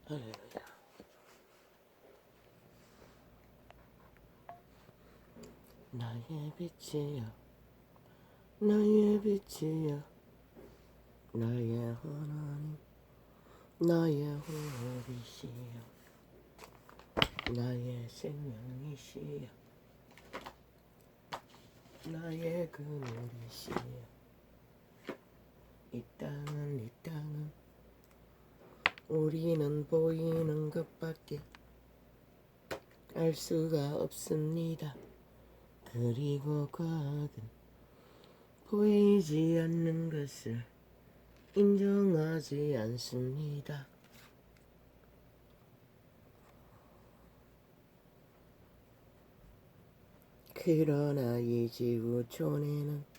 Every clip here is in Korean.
할렐루야. 나의 빛이여, 나의 빛이여, 나의 하나님, 나의 호흡이시여, 나의 생명이시여, 나의 그늘이시여. 이 땅은 우리는 보이는 것밖에 알 수가 없습니다. 그리고 과학은 보이지 않는 것을 인정하지 않습니다. 그러나 이 지구촌에는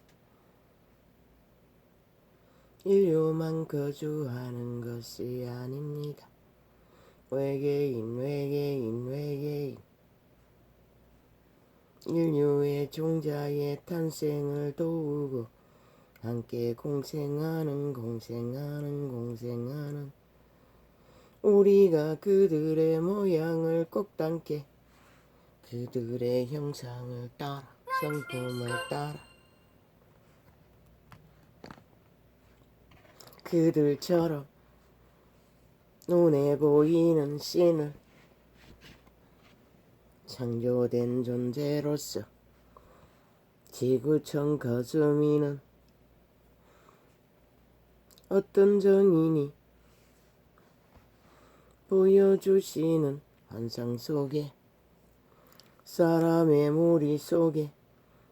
인류만 거주하는 것이 아닙니다. 외계인 인류의 종자의 탄생을 도우고 함께 공생하는 우리가 그들의 모양을 꼭 닮게 그들의 형상을 따라 성품을 따라 그들처럼 눈에 보이는 신을 창조된 존재로서 지구촌 거주민은 어떤 정인이 보여주시는 환상 속에 사람의 무리 속에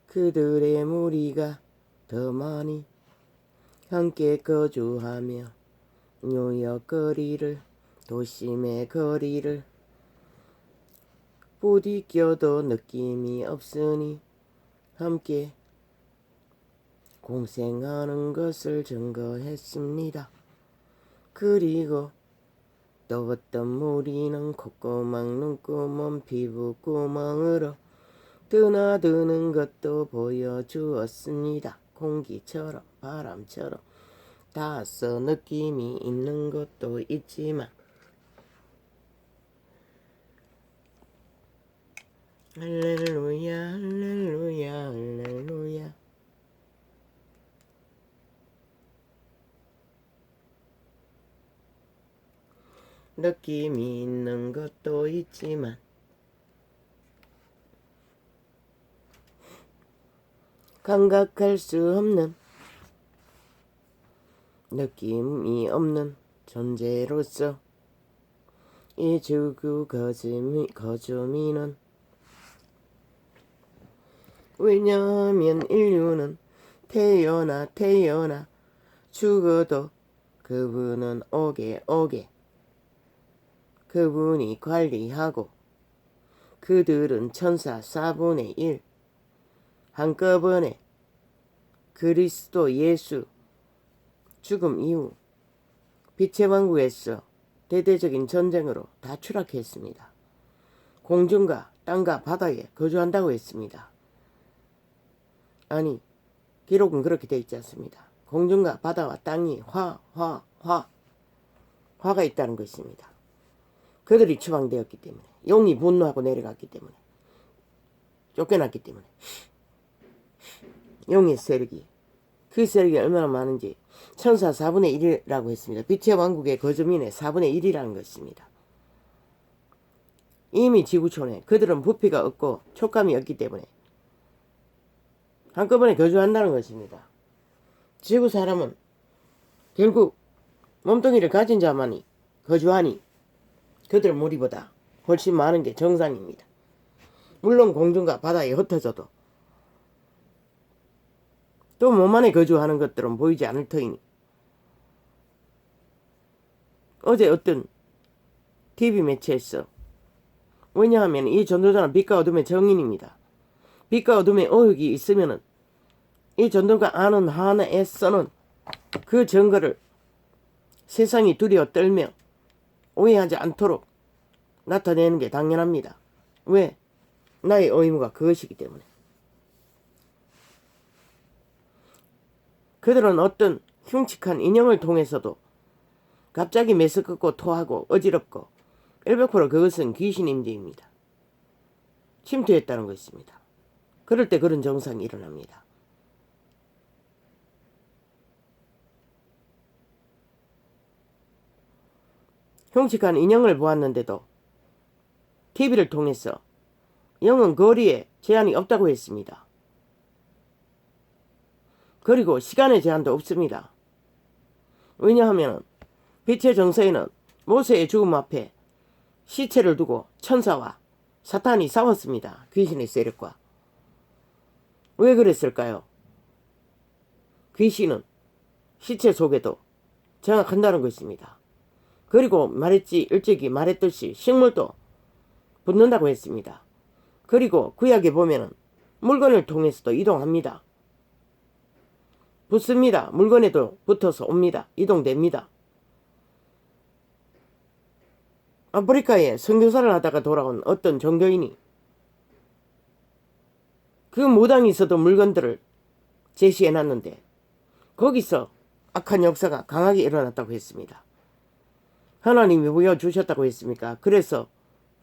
그들의 무리가 더 많이 함께 거주하며 뉴욕 거리를 도심의 거리를 부딪혀도 느낌이 없으니 함께 공생하는 것을 증거했습니다. 그리고 또 어떤 무리는 콧구멍, 눈구멍, 피부구멍으로 드나드는 것도 보여주었습니다. 공기처럼 바람처럼 닿아서 느낌이 있는 것도 있지만 할렐루야 할렐루야 할렐루야. 느낌이 있는 것도 있지만 감각할 수 없는 느낌이 없는 존재로서 이 지구 거주민은 왜냐하면 인류는 태어나 죽어도 그분은 오게 그분이 관리하고 그들은 천사 4분의 1 한꺼번에 그리스도 예수 죽음 이후 빛의 왕국에서 대대적인 전쟁으로 다 추락했습니다. 공중과 땅과 바다에 거주한다고 했습니다. 아니, 기록은 그렇게 되어 있지 않습니다. 공중과 바다와 땅이 화가 있다는 것입니다. 그들이 추방되었기 때문에, 용이 분노하고 내려갔기 때문에, 쫓겨났기 때문에 용의 세력이, 그 세력이 얼마나 많은지 천사 4분의 1이라고 했습니다. 빛의 왕국의 거주민의 4분의 1이라는 것입니다. 이미 지구촌에 그들은 부피가 없고 촉감이 없기 때문에 한꺼번에 거주한다는 것입니다. 지구 사람은 결국 몸뚱이를 가진 자만이 거주하니 그들 무리보다 훨씬 많은 게 정상입니다. 물론 공중과 바다에 흩어져도 또 몸 안에 거주하는 것들은 보이지 않을 터이니 어제 어떤 TV 매체에서 왜냐하면 이 전도자는 빛과 어둠의 정인입니다. 빛과 어둠의 어육이 있으면은 이 전도가 아는 하나에서는 그 증거를 세상이 두려워 떨며 오해하지 않도록 나타내는 게 당연합니다. 왜? 나의 의무가 그것이기 때문에. 그들은 어떤 흉측한 인형을 통해서도 갑자기 메스껍고 토하고 어지럽고 100% 그것은 귀신 임재입니다. 침투했다는 것입니다. 그럴 때 그런 증상이 일어납니다. 흉측한 인형을 보았는데도 TV를 통해서 영은 거리에 제한이 없다고 했습니다. 그리고 시간의 제한도 없습니다. 왜냐하면 빛의 정서에는 모세의 죽음 앞에 시체를 두고 천사와 사탄이 싸웠습니다. 귀신의 세력과. 왜 그랬을까요? 귀신은 시체 속에도 장악한다는 것입니다. 그리고 일찍이 말했듯이 식물도 붙는다고 했습니다. 그리고 구약에 보면은 물건을 통해서도 이동합니다. 붙습니다. 물건에도 붙어서 옵니다. 이동됩니다. 아프리카에 선교사를 하다가 돌아온 어떤 종교인이 그 무당이 있어도 물건들을 제시해놨는데 거기서 악한 역사가 강하게 일어났다고 했습니다. 하나님이 보여주셨다고 했습니까? 그래서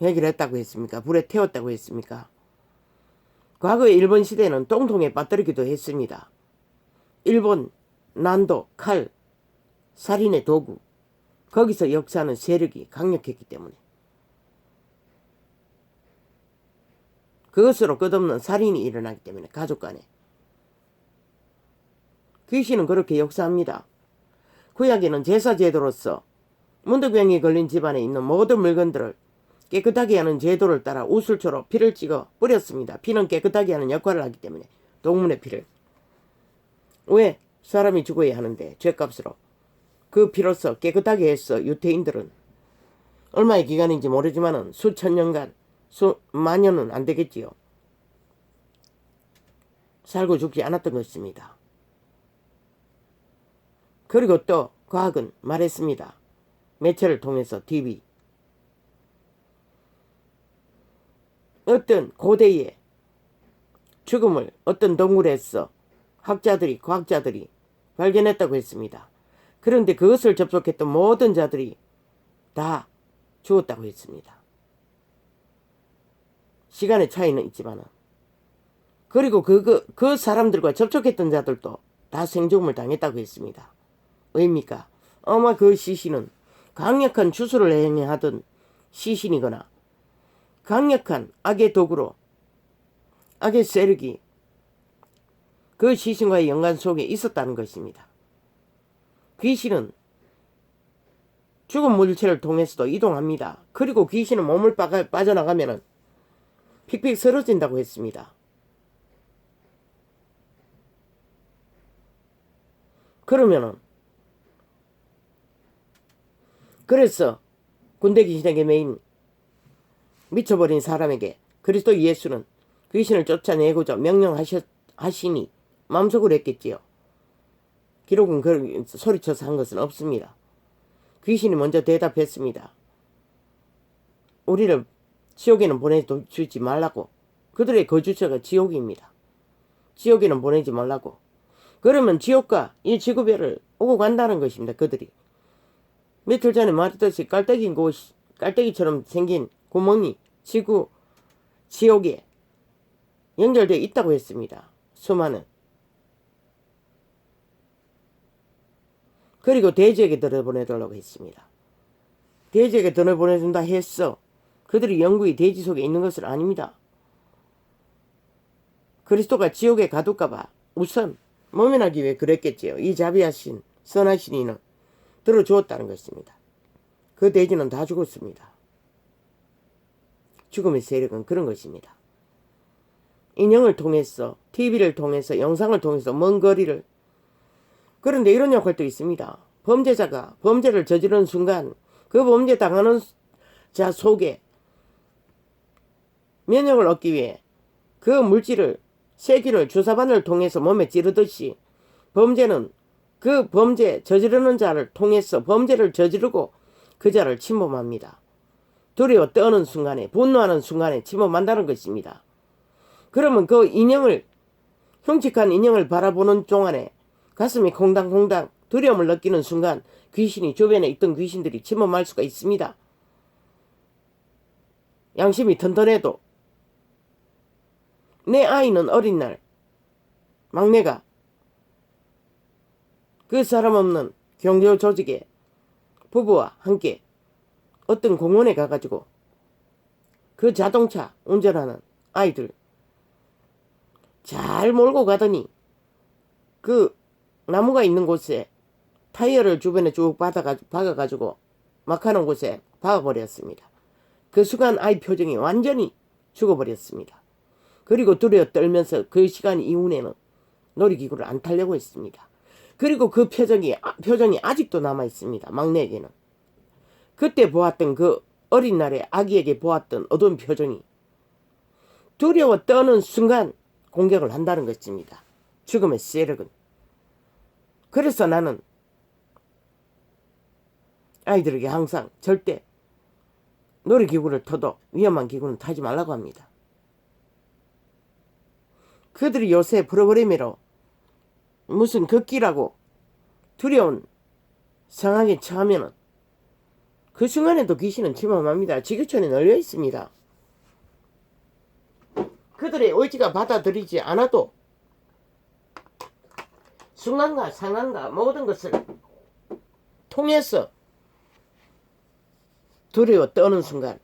해결했다고 했습니까? 불에 태웠다고 했습니까? 과거에 일본 시대는 똥통에 빠뜨리기도 했습니다. 일본, 난도, 칼, 살인의 도구, 거기서 역사하는 세력이 강력했기 때문에 그것으로 끝없는 살인이 일어나기 때문에 가족 간에 귀신은 그렇게 역사합니다. 구약에는 제사 제도로서 문득병이 걸린 집안에 있는 모든 물건들을 깨끗하게 하는 제도를 따라 우슬초로 피를 찍어 뿌렸습니다. 피는 깨끗하게 하는 역할을 하기 때문에 동물의 피를. 왜? 사람이 죽어야 하는데 죗값으로 그 피로서 깨끗하게 해서 유태인들은 얼마의 기간인지 모르지만은 수천 년간 수만 년은 안 되겠지요. 살고 죽지 않았던 것입니다. 그리고 또 과학은 말했습니다. 매체를 통해서 TV. 어떤 고대의 죽음을 어떤 동물에서 학자들이 과학자들이 발견했다고 했습니다. 그런데 그것을 접속했던 모든 자들이 다 죽었다고 했습니다. 시간의 차이는 있지만 그리고 그 사람들과 접촉했던 자들도 다 생존을 당했다고 했습니다. 왜입니까? 아마 그 시신은 강력한 주술을 행하던 시신이거나 강력한 악의 도구로 악의 세력이 그 시신과의 연관 속에 있었다는 것입니다. 귀신은 죽은 물체를 통해서도 이동합니다. 그리고 귀신은 몸을 빠져나가면 픽픽 쓰러진다고 했습니다. 그래서 군대 귀신에게 매인 미쳐버린 사람에게 그리스도 예수는 귀신을 쫓아내고자 명령하시니 마음속으로 했겠지요. 기록은 소리쳐서 한 것은 없습니다. 귀신이 먼저 대답했습니다. 우리를 지옥에는 보내주지 말라고. 그들의 거주처가 지옥입니다. 지옥에는 보내지 말라고. 그러면 지옥과 이 지구별을 오고 간다는 것입니다. 그들이. 며칠 전에 말했듯이 깔때기처럼 생긴 구멍이 지옥에 연결되어 있다고 했습니다. 수많은. 그리고 대지에게 들어보내달라고 했습니다. 대지에게 들어보내준다 했어. 그들이 영구히 대지 속에 있는 것은 아닙니다. 그리스도가 지옥에 가둘까봐 우선 모면하기 위해 그랬겠지요. 이 자비하신 선하신 이는 들어주었다는 것입니다. 그 대지는 다 죽었습니다. 죽음의 세력은 그런 것입니다. 인형을 통해서 TV를 통해서 영상을 통해서 먼 거리를 그런데 이런 역할도 있습니다. 범죄자가 범죄를 저지르는 순간 그 범죄 당하는 자 속에 면역을 얻기 위해 그 물질을 세균을 주사바늘 통해서 몸에 찌르듯이 범죄는 그 범죄 저지르는 자를 통해서 범죄를 저지르고 그 자를 침범합니다. 두려워 떠는 순간에 분노하는 순간에 침범한다는 것입니다. 그러면 그 인형을 흉측한 인형을 바라보는 동안에 가슴이 콩당콩당 두려움을 느끼는 순간 귀신이 주변에 있던 귀신들이 침범할 수가 있습니다. 양심이 튼튼해도 내 아이는 어린 날 막내가 그 사람 없는 경조 조직의 부부와 함께 어떤 공원에 가가지고 그 자동차 운전하는 아이들 잘 몰고 가더니 그 나무가 있는 곳에 타이어를 주변에 쭉 박아가지고 막하는 곳에 박아버렸습니다. 그 순간 아이 표정이 완전히 죽어버렸습니다. 그리고 두려워 떨면서 그 시간 이후에는 놀이기구를 안 타려고 했습니다. 그리고 그 표정이 아직도 남아있습니다. 막내에게는. 그때 보았던 그 어린 날에 아기에게 보았던 어두운 표정이 두려워 떠는 순간 공격을 한다는 것입니다. 죽음의 세력은. 그래서 나는 아이들에게 항상 절대 놀이기구를 타도 위험한 기구는 타지 말라고 합니다. 그들이 요새 프로그램으로 무슨 걷기라고 두려운 상황에 처하면은 그 순간에도 귀신은 침범합니다. 지구촌에 널려 있습니다. 그들의 의지가 받아들이지 않아도 순간과 상황과 모든 것을 통해서 두려워 떠는 순간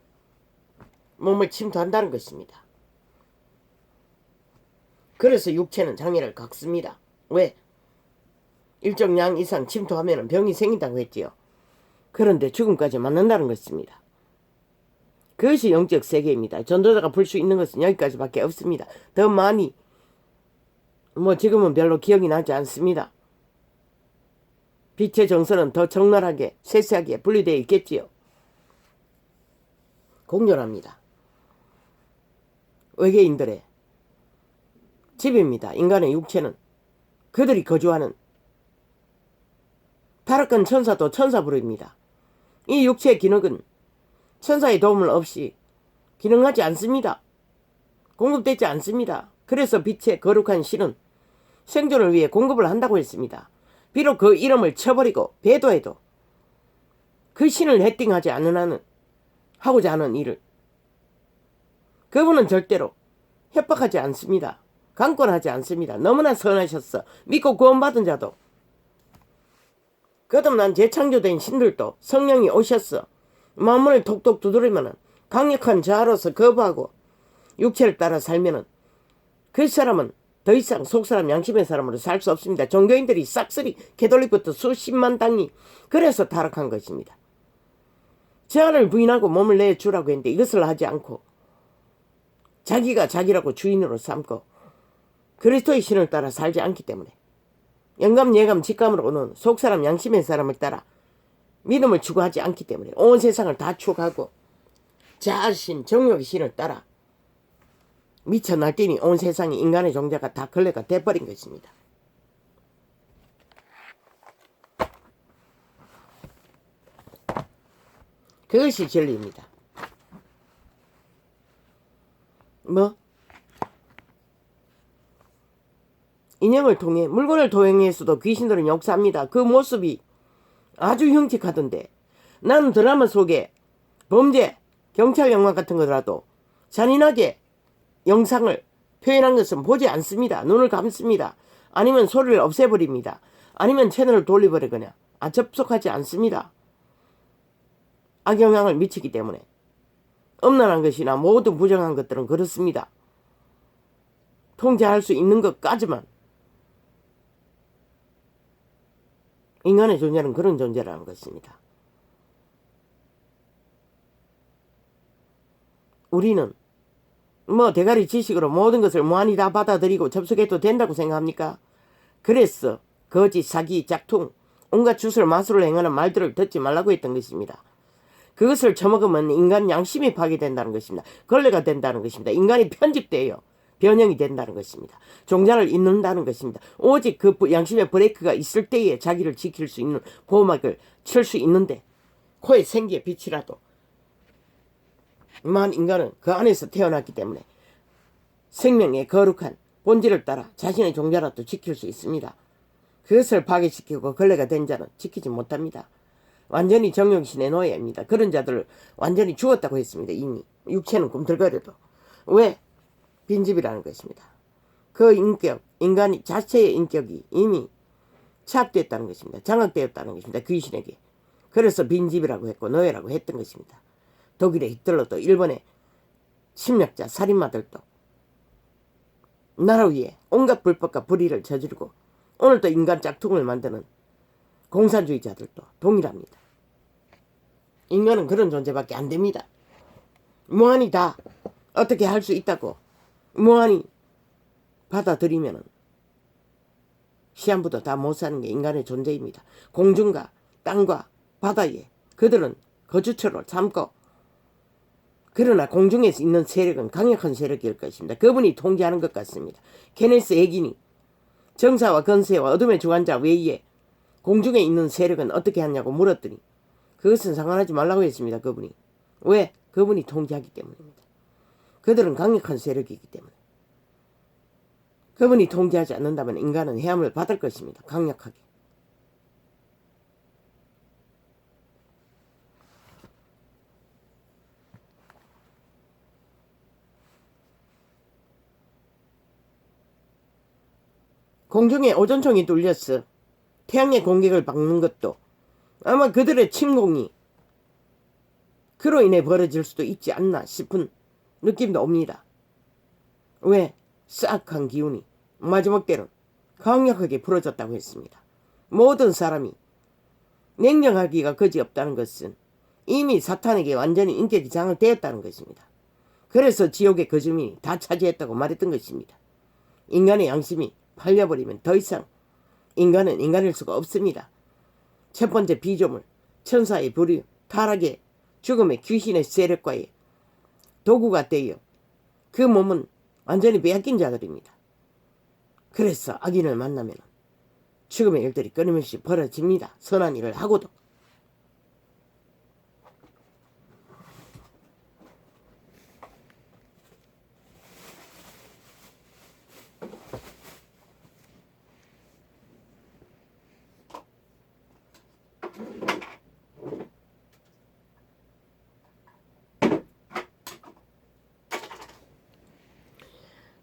몸을 침투한다는 것입니다. 그래서 육체는 장애를 갖습니다. 왜? 일정 량 이상 침투하면 병이 생긴다고 했지요. 그런데 죽음까지 맞는다는 것입니다. 그것이 영적 세계입니다. 전도자가 볼 수 있는 것은 여기까지밖에 없습니다. 더 많이 지금은 별로 기억이 나지 않습니다. 빛의 정서는 더 적나라하게 세세하게 분리되어 있겠지요. 공존합니다. 외계인들의 집입니다. 인간의 육체는 그들이 거주하는 타락한 천사도 천사부르입니다. 이 육체의 기능은 천사의 도움을 없이 기능하지 않습니다. 공급되지 않습니다. 그래서 빛의 거룩한 신은 생존을 위해 공급을 한다고 했습니다. 비록 그 이름을 쳐버리고 배도해도 그 신을 해팅하지 않는 한은 하고자 하는 일을 그분은 절대로 협박하지 않습니다. 강권하지 않습니다. 너무나 선하셨어. 믿고 구원받은 자도 거듭난 재창조된 신들도 성령이 오셨어. 마음을 톡톡 두드리면 강력한 자아로서 거부하고 육체를 따라 살면 그 사람은 더 이상 속사람 양심의 사람으로 살 수 없습니다. 종교인들이 싹쓸이 개돌릭부터 수십만 당이 그래서 타락한 것입니다. 자아를 부인하고 몸을 내주라고 했는데 이것을 하지 않고 자기가 자기라고 주인으로 삼고 그리스도의 신을 따라 살지 않기 때문에 영감, 예감, 직감으로 오는 속사람 양심의 사람을 따라 믿음을 추구하지 않기 때문에 온 세상을 다 추구하고 자신, 정욕의 신을 따라 미쳐 날뛰니 온 세상이 인간의 종자가 다 걸레가 돼버린 것입니다. 그것이 진리입니다. 인형을 통해 물건을 도용해서도 귀신들은 역사합니다. 그 모습이 아주 흉측하던데 나는 드라마 속에 범죄, 경찰 영화 같은 거라도 잔인하게 영상을 표현한 것은 보지 않습니다. 눈을 감습니다. 아니면 소리를 없애버립니다. 아니면 채널을 돌려버리거나 접속하지 않습니다. 악영향을 미치기 때문에 음란한 것이나 모든 부정한 것들은 그렇습니다. 통제할 수 있는 것까지만 인간의 존재는 그런 존재라는 것입니다. 우리는 대가리 지식으로 모든 것을 무한히 다 받아들이고 접속해도 된다고 생각합니까? 그래서 거짓, 사기, 짝퉁, 온갖 주술, 마술을 행하는 말들을 듣지 말라고 했던 것입니다. 그것을 처먹으면 인간 양심이 파괴된다는 것입니다. 걸레가 된다는 것입니다. 인간이 편집돼요. 변형이 된다는 것입니다. 종자를 잇는다는 것입니다. 오직 그 양심의 브레이크가 있을 때에 자기를 지킬 수 있는 보호막을 칠 수 있는데 코에 생기의 빛이라도 만 인간은 그 안에서 태어났기 때문에 생명의 거룩한 본질을 따라 자신의 종자라도 지킬 수 있습니다. 그것을 파괴시키고 걸레가 된 자는 지키지 못합니다. 완전히 정욕신의 노예입니다. 그런 자들을 완전히 죽었다고 했습니다. 이미 육체는 꿈틀거려도. 왜? 빈집이라는 것입니다. 그 인격, 인간이 자체의 인격이 이미 착됐다는 것입니다. 장악되었다는 것입니다. 귀신에게. 그래서 빈집이라고 했고 노예라고 했던 것입니다. 독일의 히틀러도 일본의 침략자 살인마들도 나라 위에 온갖 불법과 불의를 저지르고 오늘도 인간 짝퉁을 만드는 공산주의자들도 동일합니다. 인간은 그런 존재밖에 안 됩니다. 무한히 다 어떻게 할 수 있다고 무한히 받아들이면 시한부도 다 못 사는 게 인간의 존재입니다. 공중과 땅과 바다에 그들은 거주처를 삼고 그러나 공중에서 있는 세력은 강력한 세력일 것입니다. 그분이 통제하는 것 같습니다. 케네스 에긴이 정사와 건세와 어둠의 주관자 외에 공중에 있는 세력은 어떻게 하냐고 물었더니 그것은 상관하지 말라고 했습니다. 그분이. 왜? 그분이 통제하기 때문입니다. 그들은 강력한 세력이기 때문에. 그분이 통제하지 않는다면 인간은 해함을 받을 것입니다. 강력하게. 공중에 오존총이 뚫렸어. 태양의 공격을 막는 것도 아마 그들의 침공이 그로 인해 벌어질 수도 있지 않나 싶은 느낌도 옵니다. 왜? 싹한 기운이 마지막 때는 강력하게 풀어졌다고 했습니다. 모든 사람이 냉정하기가 그지없다는 것은 이미 사탄에게 완전히 인격이 장악되었다는 것입니다. 그래서 지옥의 거주민이 다 차지했다고 말했던 것입니다. 인간의 양심이 팔려버리면 더 이상 인간은 인간일 수가 없습니다. 첫 번째 비조물, 천사의 불의, 타락의 죽음의 귀신의 세력과의 도구가 되어 그 몸은 완전히 빼앗긴 자들입니다. 그래서 악인을 만나면 죽음의 일들이 끊임없이 벌어집니다. 선한 일을 하고도.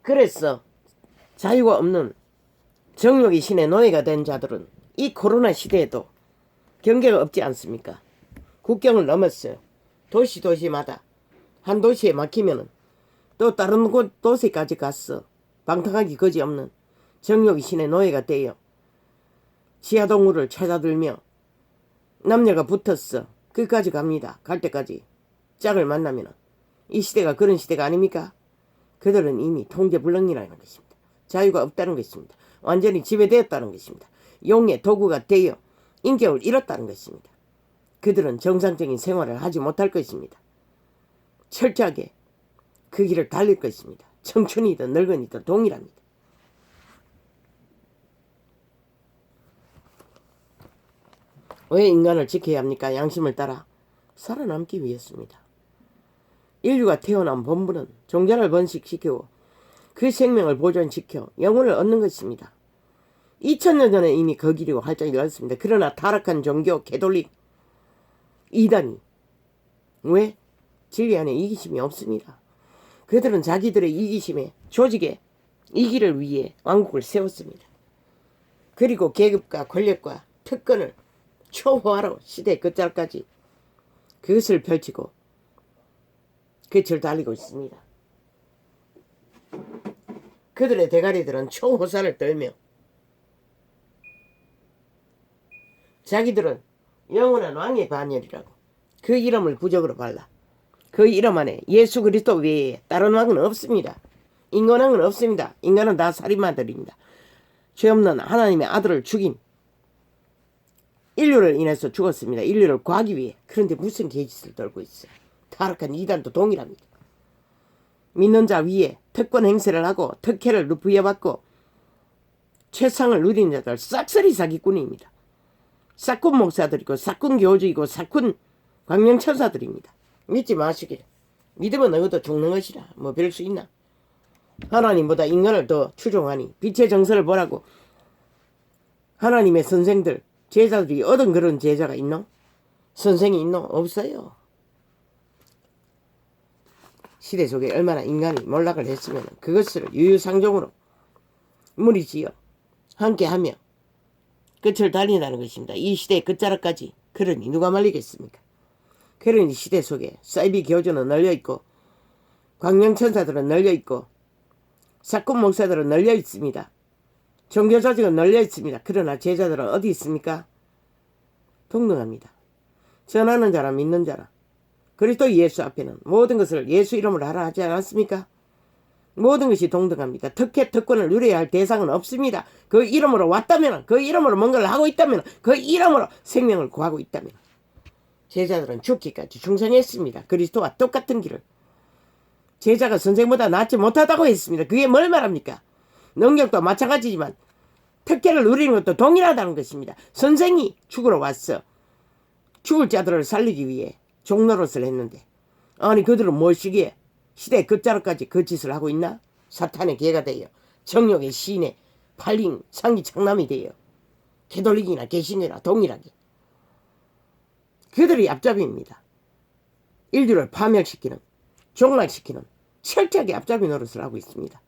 그래서 자유가 없는 정욕의 신의 노예가 된 자들은 이 코로나 시대에도 경계가 없지 않습니까? 국경을 넘었어요. 도시마다 한 도시에 막히면은 또 다른 곳 도시까지 갔어. 방탕하기 거지없는 정욕의 신의 노예가 되어 지하동물을 찾아들며 남녀가 붙었어. 끝까지 갑니다. 갈 때까지 짝을 만나면은 이 시대가 그런 시대가 아닙니까? 그들은 이미 통제불능이라는 것입니다. 자유가 없다는 것입니다. 완전히 지배되었다는 것입니다. 용의 도구가 되어 인격을 잃었다는 것입니다. 그들은 정상적인 생활을 하지 못할 것입니다. 철저하게 그 길을 달릴 것입니다. 청춘이든 늙은이든 동일합니다. 왜 인간을 지켜야 합니까? 양심을 따라 살아남기 위해서입니다. 인류가 태어난 본분은 종자를 번식시키고 그 생명을 보존시켜 영혼을 얻는 것입니다. 2000년 전에 이미 그 길이고 활짝 열렸습니다. 그러나 타락한 종교 개돌릭 이단이 왜? 진리 안에 이기심이 없습니다. 그들은 자기들의 이기심에 조직의 이기를 위해 왕국을 세웠습니다. 그리고 계급과 권력과 특권을 초호화로 시대 끝자락까지 그것을 펼치고 끝을 달리고 있습니다. 그들의 대가리들은 초호사를 떨며 자기들은 영원한 왕의 반열이라고 그 이름을 부적으로 발라 그 이름 안에 예수 그리스도 외에 다른 왕은 없습니다. 인간왕은 없습니다. 인간은 다 살인마들입니다. 죄 없는 하나님의 아들을 죽인 인류를 인해서 죽었습니다. 인류를 구하기 위해. 그런데 무슨 개짓을 떨고 있어요. 타락한 이단도 동일합니다. 믿는 자 위에 특권 행세를 하고 특혜를 부여받고 최상을 누리는 자들 싹쓸이 사기꾼입니다. 싹꾼 목사들이고 싹꾼 교주이고 싹꾼 광명천사들입니다. 믿지 마시길. 믿으면 너희도 죽는 것이라. 뭐 별 수 있나. 하나님보다 인간을 더 추종하니 빛의 정서를 보라고 하나님의 선생들, 제자들이 얻은 그런 제자가 있노? 선생이 있노? 없어요. 시대 속에 얼마나 인간이 몰락을 했으면 그것을 유유상종으로 무리지어 함께하며 끝을 달린다는 것입니다. 이 시대의 끝자락까지. 그러니 누가 말리겠습니까? 그러니 시대 속에 사이비 교주는 널려있고 광명천사들은 널려있고 사건 목사들은 널려있습니다. 종교조직은 널려있습니다. 그러나 제자들은 어디 있습니까? 동등합니다. 전하는 자라 믿는 자라 그리스도 예수 앞에는 모든 것을 예수 이름으로 하라 하지 않았습니까? 모든 것이 동등합니다. 특혜 특권을 누려야 할 대상은 없습니다. 그 이름으로 왔다면, 그 이름으로 뭔가를 하고 있다면, 그 이름으로 생명을 구하고 있다면 제자들은 죽기까지 충성했습니다. 그리스도와 똑같은 길을. 제자가 선생보다 낫지 못하다고 했습니다. 그게 뭘 말합니까? 능력도 마찬가지지만 특혜를 누리는 것도 동일하다는 것입니다. 선생이 죽으러 왔어. 죽을 자들을 살리기 위해 종노릇을 했는데 아니 그들은 무엇이기에 시대 끝자락까지 그 짓을 하고 있나? 사탄의 개가 되어 정욕의 시인에 팔린 상기 창남이 되어 개돌리기나 개신이나 동일하게 그들이 앞잡이입니다. 인류를 파멸시키는 종락시키는 철저하게 앞잡이 노릇을 하고 있습니다.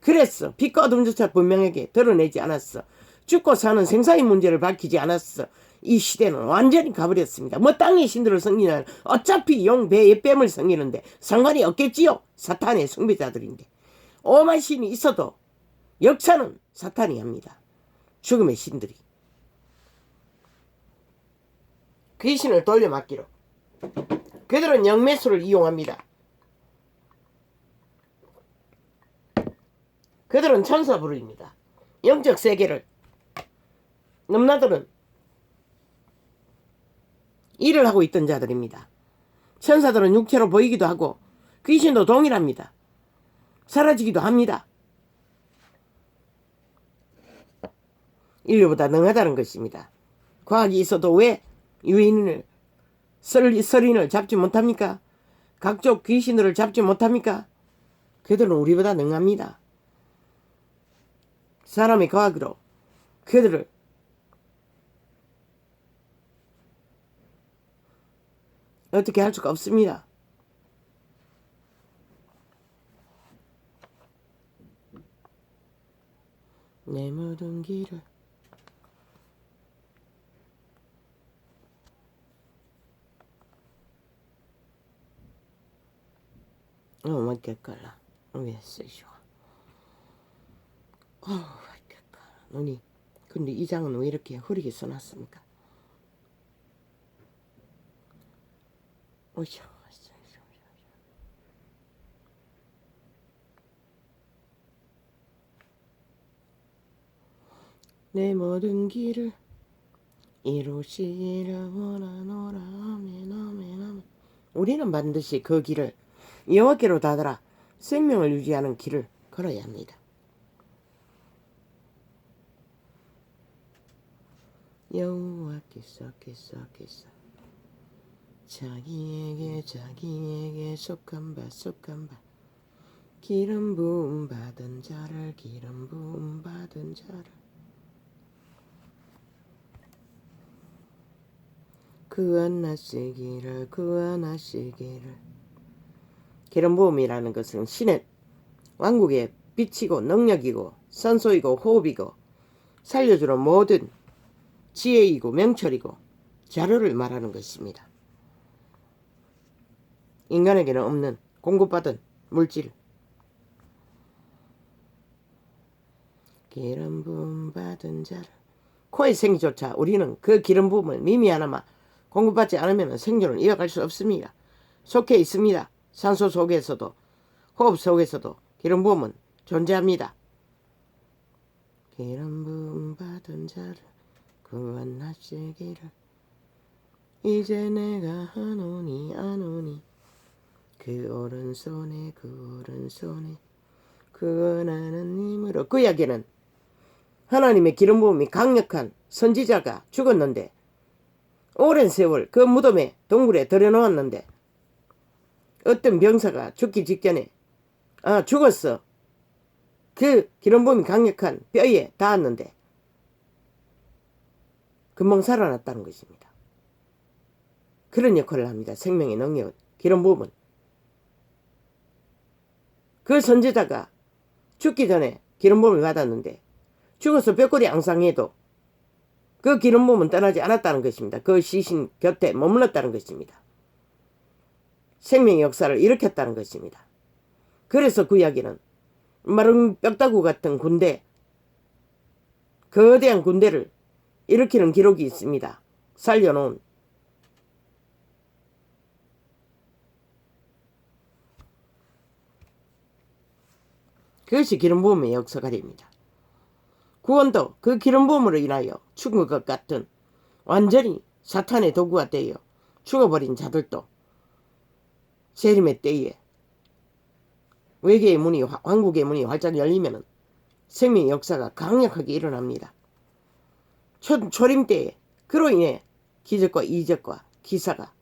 그랬어. 빛과 어둠조차 분명하게 드러내지 않았어. 죽고 사는 생사의 문제를 밝히지 않았어. 이 시대는 완전히 가버렸습니다. 뭐 땅의 신들을 섬기는 어차피 용, 배, 뱀을 섬기는데 상관이 없겠지요. 사탄의 숭배자들인데. 오만 신이 있어도 역사는 사탄이 합니다. 죽음의 신들이. 귀신을 돌려막기로. 그들은 영매수를 이용합니다. 그들은 천사 부르입니다. 영적 세계를. 넘나들은 일을 하고 있던 자들입니다. 천사들은 육체로 보이기도 하고 귀신도 동일합니다. 사라지기도 합니다. 인류보다 능하다는 것입니다. 과학이 있어도 왜 유인을 서린을 잡지 못합니까? 각종 귀신들을 잡지 못합니까? 그들은 우리보다 능합니다. 사람의 과학으로 그들을 어떻게 할 수가 없습니다. 내 모든 길을 맞겠걸라. 왜 쓰쇼? 맞겠까. 눈이. 근데 이 장은 왜 이렇게 흐리게 써놨습니까? 오셔. 내 모든 길을 이루시기를 원하노라. 아멘 아멘 아멘. 우리는 반드시 그 길을 여호와께로 닫아라. 생명을 유지하는 길을 걸어야 합니다. 여호와께서 자기에게 속한 바 기름 부음 받은 자를 구원하시기를 기름 부음이라는 것은 신의 왕국의 빛이고 능력이고 선소이고 호흡이고 살려주는 모든 지혜이고 명철이고 자료를 말하는 것입니다. 인간에게는 없는 공급받은 물질. 기름 부음 받은 자를. 코의 생기조차 우리는 그 기름 부음을 미미 하나만 공급받지 않으면 생존을 이어갈 수 없습니다. 속해 있습니다. 산소 속에서도 호흡 속에서도 기름 부음은 존재합니다. 기름 부음 받은 자를 구원하시기를 이제 내가 하노니 그 오른손에 구원하는 힘으로. 구약에는 하나님의 기름 부음이 강력한 선지자가 죽었는데 오랜 세월 그 무덤에 동굴에 들여놓았는데 어떤 병사가 죽기 직전에 죽었어. 그 기름 부음이 강력한 뼈에 닿았는데 금방 살아났다는 것입니다. 그런 역할을 합니다. 생명의 능력은, 기름 부음은. 그 선지자가 죽기 전에 기름 부음을 받았는데 죽어서 뼈골이 앙상해도 그 기름 부음은 떠나지 않았다는 것입니다. 그 시신 곁에 머물렀다는 것입니다. 생명의 역사를 일으켰다는 것입니다. 그래서 구약에는 마른 뼈다구 같은 군대, 거대한 군대를 일으키는 기록이 있습니다. 살려놓은. 그것이 기름 부음의 역사가리입니다. 구원도 그 기름 부음으로 인하여 죽은 것 같은 완전히 사탄의 도구가 되어 죽어버린 자들도 재림의 때에 외계의 문이, 왕국의 문이 활짝 열리면 생명의 역사가 강력하게 일어납니다. 초림 때에 그로 인해 기적과 이적과 기사가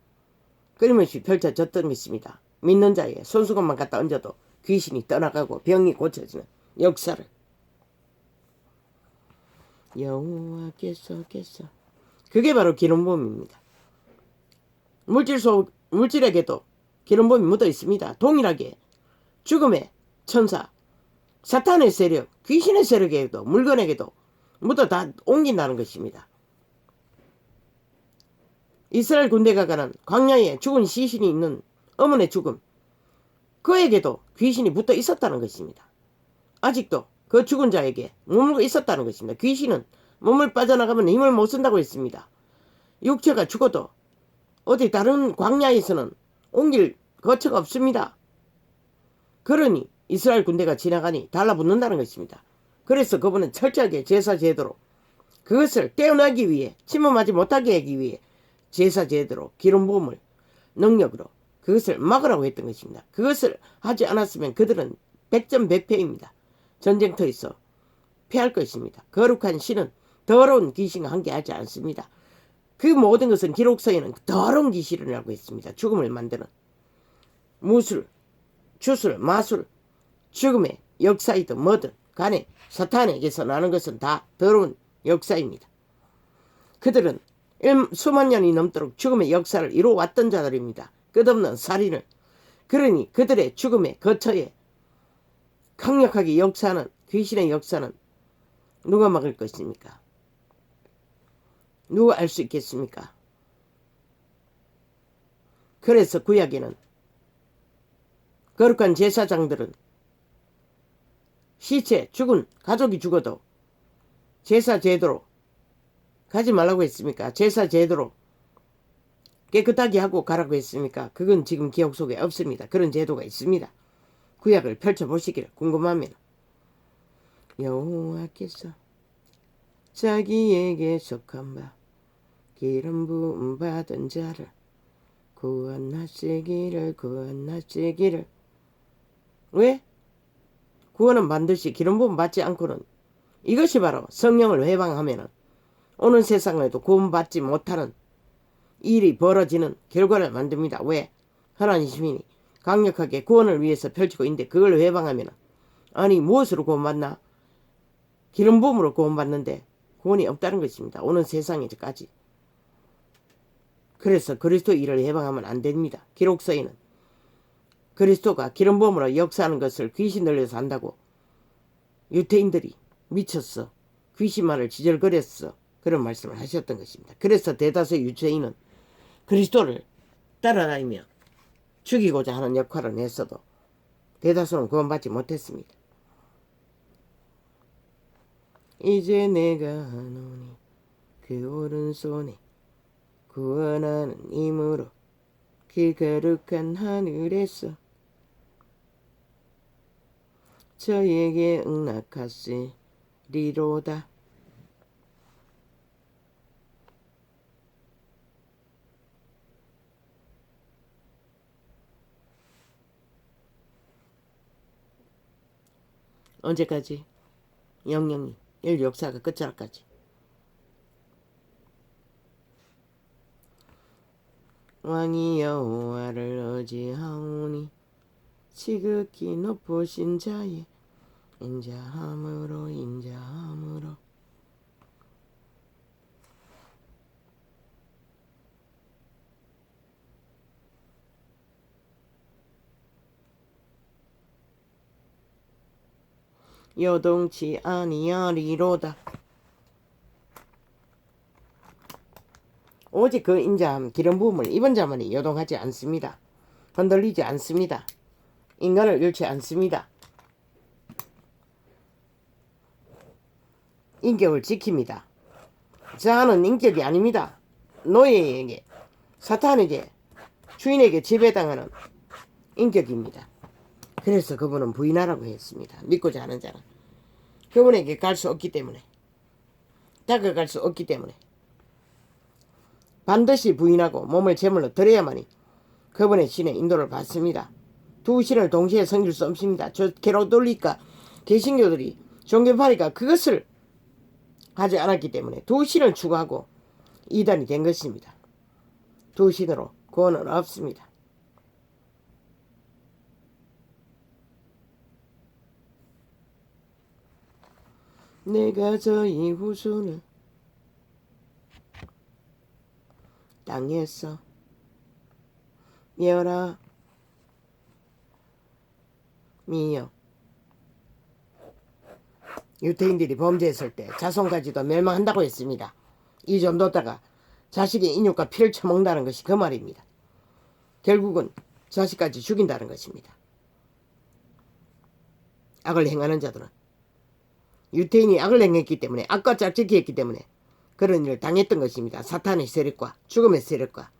끊임없이 펼쳐졌던 것입니다. 믿는 자의 손수건만 갖다 얹어도 귀신이 떠나가고 병이 고쳐지는 역사를 여호와께서 그게 바로 기름 부음입니다. 물질에게도 기름 부음이 묻어 있습니다. 동일하게 죽음의 천사, 사탄의 세력, 귀신의 세력에게도 물건에게도 묻어 다 옮긴다는 것입니다. 이스라엘 군대가 가는 광야에 죽은 시신이 있는 어머니의 죽음, 그에게도 귀신이 붙어 있었다는 것입니다. 아직도 그 죽은 자에게 머물고 있었다는 것입니다. 귀신은 몸을 빠져나가면 힘을 못 쓴다고 했습니다. 육체가 죽어도 어디 다른 광야에서는 옮길 거처가 없습니다. 그러니 이스라엘 군대가 지나가니 달라붙는다는 것입니다. 그래서 그분은 철저하게 제사 제도로 그것을 떼어내기 위해, 침범하지 못하게 하기 위해 제사 제도로 기름 부음을 능력으로 그것을 막으라고 했던 것입니다. 그것을 하지 않았으면 그들은 백전백패입니다. 전쟁터에서 패할 것입니다. 거룩한 신은 더러운 귀신과 함께하지 않습니다. 그 모든 것은 기록서에는 더러운 귀신이라고 했습니다. 죽음을 만드는 무술, 주술, 마술, 죽음의 역사이든 뭐든 간에 사탄에게서 나는 것은 다 더러운 역사입니다. 그들은 수만 년이 넘도록 죽음의 역사를 이루어왔던 자들입니다. 끝없는 살인을. 그러니 그들의 죽음의 거처에 강력하게 역사하는 귀신의 역사는 누가 막을 것입니까? 누가 알 수 있겠습니까? 그래서 구약에는 거룩한 제사장들은 시체, 죽은 가족이 죽어도 제사 제도로 가지 말라고 했습니까? 제사 제도로 깨끗하게 하고 가라고 했습니까? 그건 지금 기억 속에 없습니다. 그런 제도가 있습니다. 구약을 펼쳐보시기를 궁금하면 여호와께서 자기에게 속한 바 기름 부음 받은 자를 구원하시기를. 왜? 구원은 반드시 기름 부음 받지 않고는, 이것이 바로 성령을 회방하면 오는 세상에도 구원받지 못하는 일이 벌어지는 결과를 만듭니다. 왜? 하나님이 강력하게 구원을 위해서 펼치고 있는데 그걸 회방하면, 아니 무엇으로 구원받나? 기름 부음으로 구원받는데 구원이 없다는 것입니다. 오는 세상에까지. 그래서 그리스도 일을 회방하면 안 됩니다. 기록서에는 그리스도가 기름 부음으로 역사하는 것을 귀신 들려서 한다고 유태인들이 미쳤어, 귀신말을 지절거렸어, 그런 말씀을 하셨던 것입니다. 그래서 대다수의 유태인은 그리스도를 따라다니며 죽이고자 하는 역할을 했어도 대다수는 구원받지 못했습니다. 이제 내가 하노니 그 오른손에 구원하는 힘으로 그 거룩한 하늘에서 저에게 응낙하시리로다. 언제까지? 영영이 인류 역사가 끝자락까지. 왕이 여호와를 의지하오니 지극히 높으신 자의 인자함으로 요동치 아니하리로다. 오직 그 인자함 기름 부음을 입은 자만이 요동하지 않습니다. 흔들리지 않습니다. 인간을 잃지 않습니다. 인격을 지킵니다. 자아는 인격이 아닙니다. 노예에게, 사탄에게, 주인에게 지배당하는 인격입니다. 그래서 그분은 부인하라고 했습니다. 믿고자 하는 자는 그분에게 갈 수 없기 때문에, 다가갈 수 없기 때문에 반드시 부인하고 몸을 제물로 드려야만이 그분의 신의 인도를 받습니다. 두 신을 동시에 섬길 수 없습니다. 저 게로돌리카 개신교들이 종교파리가 그것을 하지 않았기 때문에 두 신을 추구하고 이단이 된 것입니다. 두 신으로 구원은 없습니다. 내가 저 이후수는 땅에서 멸하 미여. 유태인들이 범죄했을 때 자손까지도 멸망한다고 했습니다. 이 정도다가 자식의 인육과 피를 처먹는다는 것이 그 말입니다. 결국은 자식까지 죽인다는 것입니다. 악을 행하는 자들은 유태인이 악을 행했기 때문에, 악과 짝짓기 했기 때문에 그런 일을 당했던 것입니다. 사탄의 세력과 죽음의 세력과,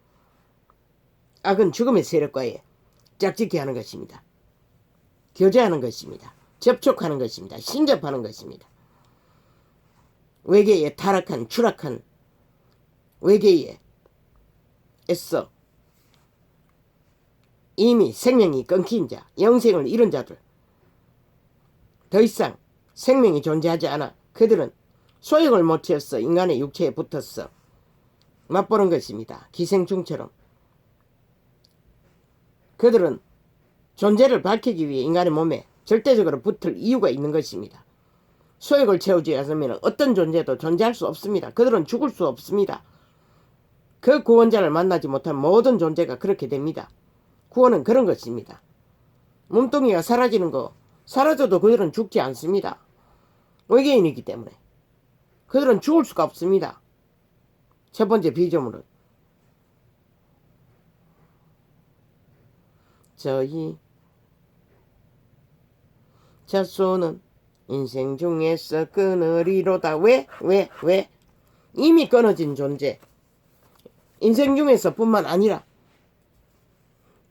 악은 죽음의 세력과의 짝짓기 하는 것입니다. 교제하는 것입니다. 접촉하는 것입니다. 신접하는 것입니다. 외계에 타락한, 추락한 외계에 애써 이미 생명이 끊긴 자, 영생을 잃은 자들, 더 이상 생명이 존재하지 않아 그들은 소용을 못 채웠어. 인간의 육체에 붙었어. 맛보는 것입니다. 기생충처럼. 그들은 존재를 밝히기 위해 인간의 몸에 절대적으로 붙을 이유가 있는 것입니다. 소욕을 채우지 않으면 어떤 존재도 존재할 수 없습니다. 그들은 죽을 수 없습니다. 그 구원자를 만나지 못한 모든 존재가 그렇게 됩니다. 구원은 그런 것입니다. 몸뚱이가 사라지는 거, 사라져도 그들은 죽지 않습니다. 외계인이기 때문에 그들은 죽을 수가 없습니다. 첫 번째 비조물은 저희 자손은 인생 중에서 끊으리로다. 왜? 이미 끊어진 존재, 인생 중에서 뿐만 아니라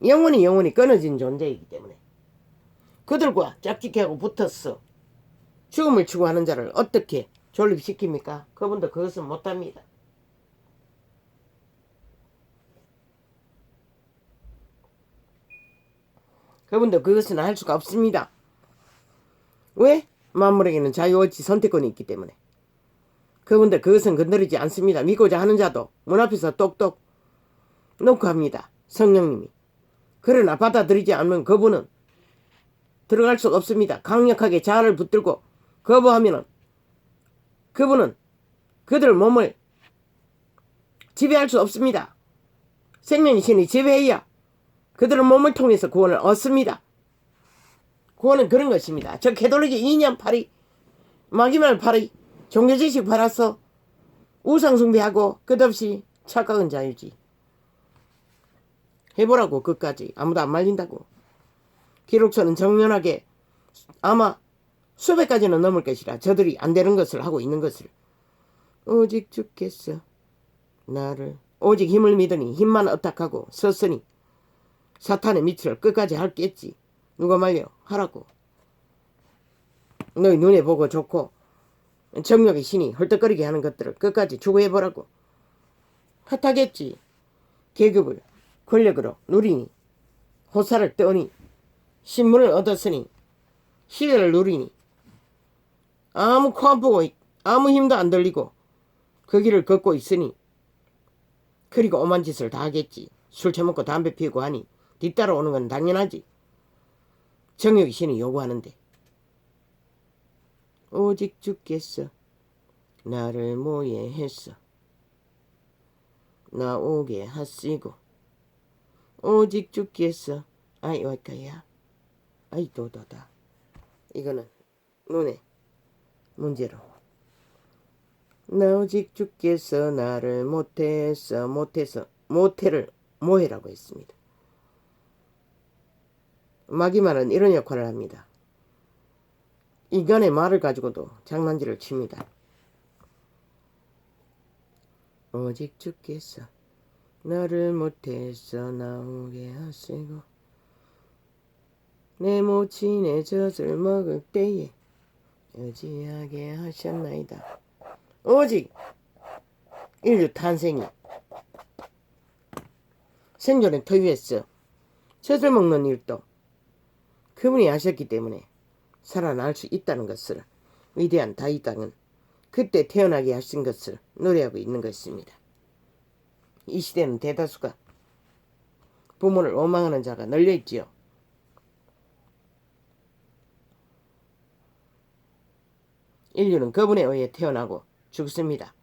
영원히 끊어진 존재이기 때문에 그들과 짝짓기하고 붙었어. 죽음을 추구하는 자를 어떻게 존립시킵니까? 그분도 그것은 못합니다. 그분도 그것은 할 수가 없습니다. 왜? 만물에게는 자유의지 선택권이 있기 때문에. 그분들 그것은 건드리지 않습니다. 믿고자 하는 자도 문 앞에서 똑똑 놓고 합니다. 성령님이. 그러나 받아들이지 않으면 그분은 들어갈 수가 없습니다. 강력하게 자아를 붙들고 거부하면은 그분은 그들 몸을 지배할 수 없습니다. 생명의 신이 지배해야 그들의 몸을 통해서 구원을 얻습니다. 구원은 그런 것입니다. 저 개돌리기 2년 팔이, 마귀말 팔이, 종교지식 팔아서 우상숭배하고 끝없이 착각은 자유지. 해보라고. 끝까지. 아무도 안 말린다고. 기록서는 정연하게 아마 수백 가지는 넘을 것이라 저들이 안 되는 것을 하고 있는 것을. 오직 주께서 나를, 오직 힘을 믿으니 힘만 어탁하고 섰으니 사탄의 밑을 끝까지 할겠지. 누가 말려? 하라고. 너희 눈에 보고 좋고 정욕의 신이 헐떡거리게 하는 것들을 끝까지 추구해보라고. 탓하겠지. 계급을 권력으로 누리니, 호사를 떠니, 신분을 얻었으니, 시대를 누리니, 아무 코 안 보고 아무 힘도 안 들리고 그 길을 걷고 있으니, 그리고 오만 짓을 다 하겠지. 술 처먹고 담배 피우고 하니 뒤따라 오는 건 당연하지. 정욕의 신이 요구하는데. 오직 주께서 나를 모해했어 나오게 하시고, 오직 주께서 아이 와까야 아이 도도다. 이거는 눈에 문제로. 나 오직 주께서 나를 모태를 모해라고 했습니다. 마귀말은 이런 역할을 합니다. 인간의 말을 가지고도 장난질을 칩니다. 오직 주께서 나를 모태에서 나오게 하시고 내 모친의 젖을 먹을 때에 의지하게 하셨나이다. 오직 인류 탄생이 생존의 터위에서 젖을 먹는 일도 그분이 하셨기 때문에 살아날 수 있다는 것을 위대한 다윗 왕은 그때 태어나게 하신 것을 노래하고 있는 것입니다. 이 시대는 대다수가 부모를 원망하는 자가 널려있지요. 인류는 그분에 의해 태어나고 죽습니다.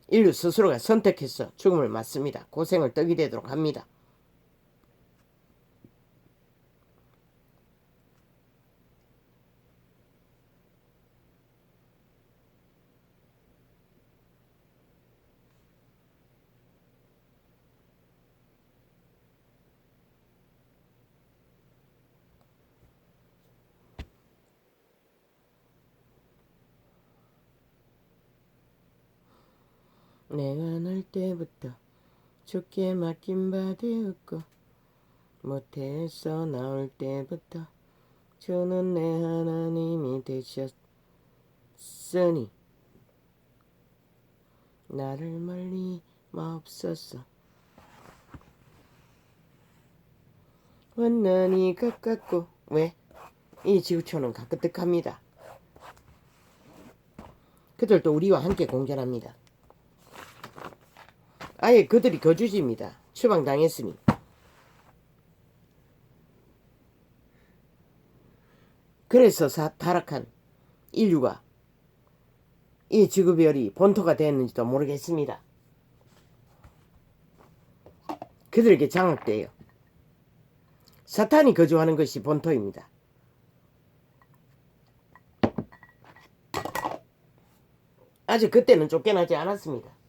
인류 스스로가 선택해서 죽음을 맞습니다. 고생을 떡이 되도록 합니다. 내가 날 때부터 주께 맡긴 바 되었고 모태에서 나올 때부터 주는 내 하나님이 되셨으니 나를 멀리 마옵소서. 완전히 가깝고 왜? 이 지구촌은 가까득합니다. 그들도 우리와 함께 공존합니다. 아예 그들이 거주지입니다. 추방당했으니. 그래서 타락한 인류가 이 지구별이 본토가 되었는지도 모르겠습니다. 그들에게 장악돼요. 사탄이 거주하는 것이 본토입니다. 아직 그때는 쫓겨나지 않았습니다.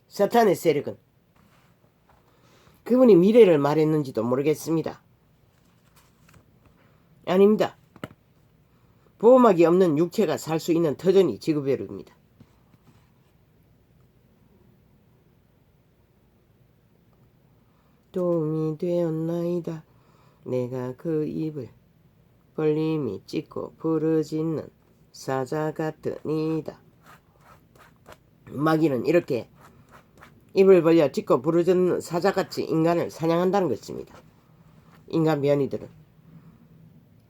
사탄의 세력은 그분이 미래를 말했는지도 모르겠습니다. 아닙니다. 보호막이 없는 육체가 살 수 있는 터전이 지구별입니다. 도움이 되었나이다. 내가 그 입을 벌림이 찢고 부르짖는 사자 같으니다. 마귀는 이렇게 입을 벌려 찢고 부르짖는 사자같이 인간을 사냥한다는 것입니다. 인간 변이들은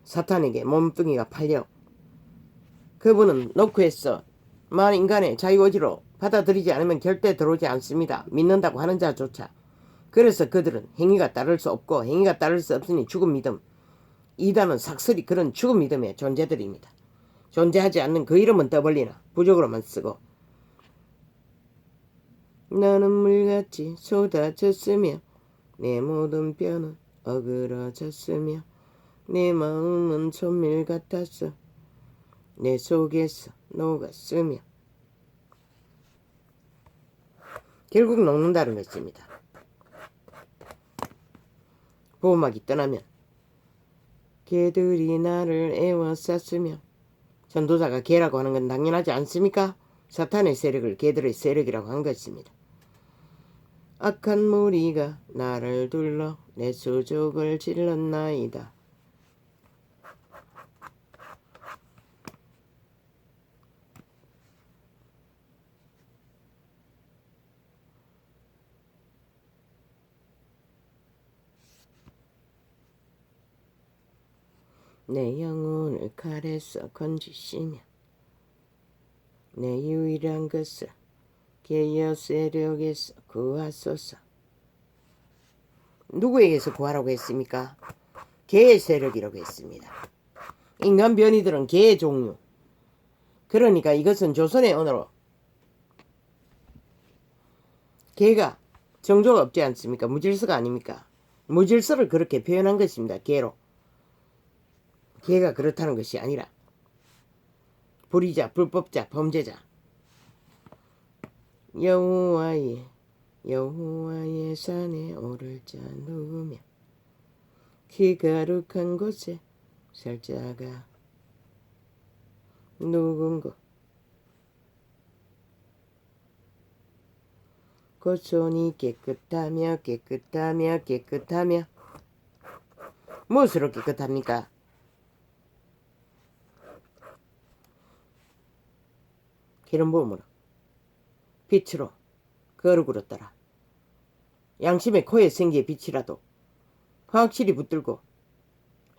사탄에게 몸뚱이가 팔려 그분은 노크에서 만 인간의 자유의지로 받아들이지 않으면 절대 들어오지 않습니다. 믿는다고 하는 자조차. 그래서 그들은 행위가 따를 수 없고 행위가 따를 수 없으니 죽은 믿음. 이단은 삭슬이 그런 죽은 믿음의 존재들입니다. 존재하지 않는 그 이름은 떠벌리나 부적으로만 쓰고 나는 물같이 쏟아졌으며 내 모든 뼈는 어그러졌으며 내 마음은 손밀 같았어 내 속에서 녹았으며 결국 녹는다는 것입니다. 보호막이 떠나면 개들이 나를 애워쌌으며 전도자가 개라고 하는 건 당연하지 않습니까? 사탄의 세력을 개들의 세력이라고 한 것입니다. 악한 무리가 나를 둘러 내 수족을 질렀나이다. 내 영혼을 칼에서 건지시며 내 유일한 것을 개의 세력에서 구하소서. 누구에게서 구하라고 했습니까? 개의 세력이라고 했습니다. 인간 변이들은 개의 종류. 그러니까 이것은 조선의 언어로 개가 정조가 없지 않습니까? 무질서가 아닙니까? 무질서를 그렇게 표현한 것입니다. 개로. 걔가 그렇다는 것이 아니라 불의자, 불법자, 범죄자. 여호와의 산에 오를 자 누구며 그 거룩한 곳에 설 자가 누군고. 그 손이 깨끗하며 무엇으로 깨끗합니까? 기름 부음으로, 빛으로, 거룩으로 따라 양심의 코에 생기의 빛이라도 확실히 붙들고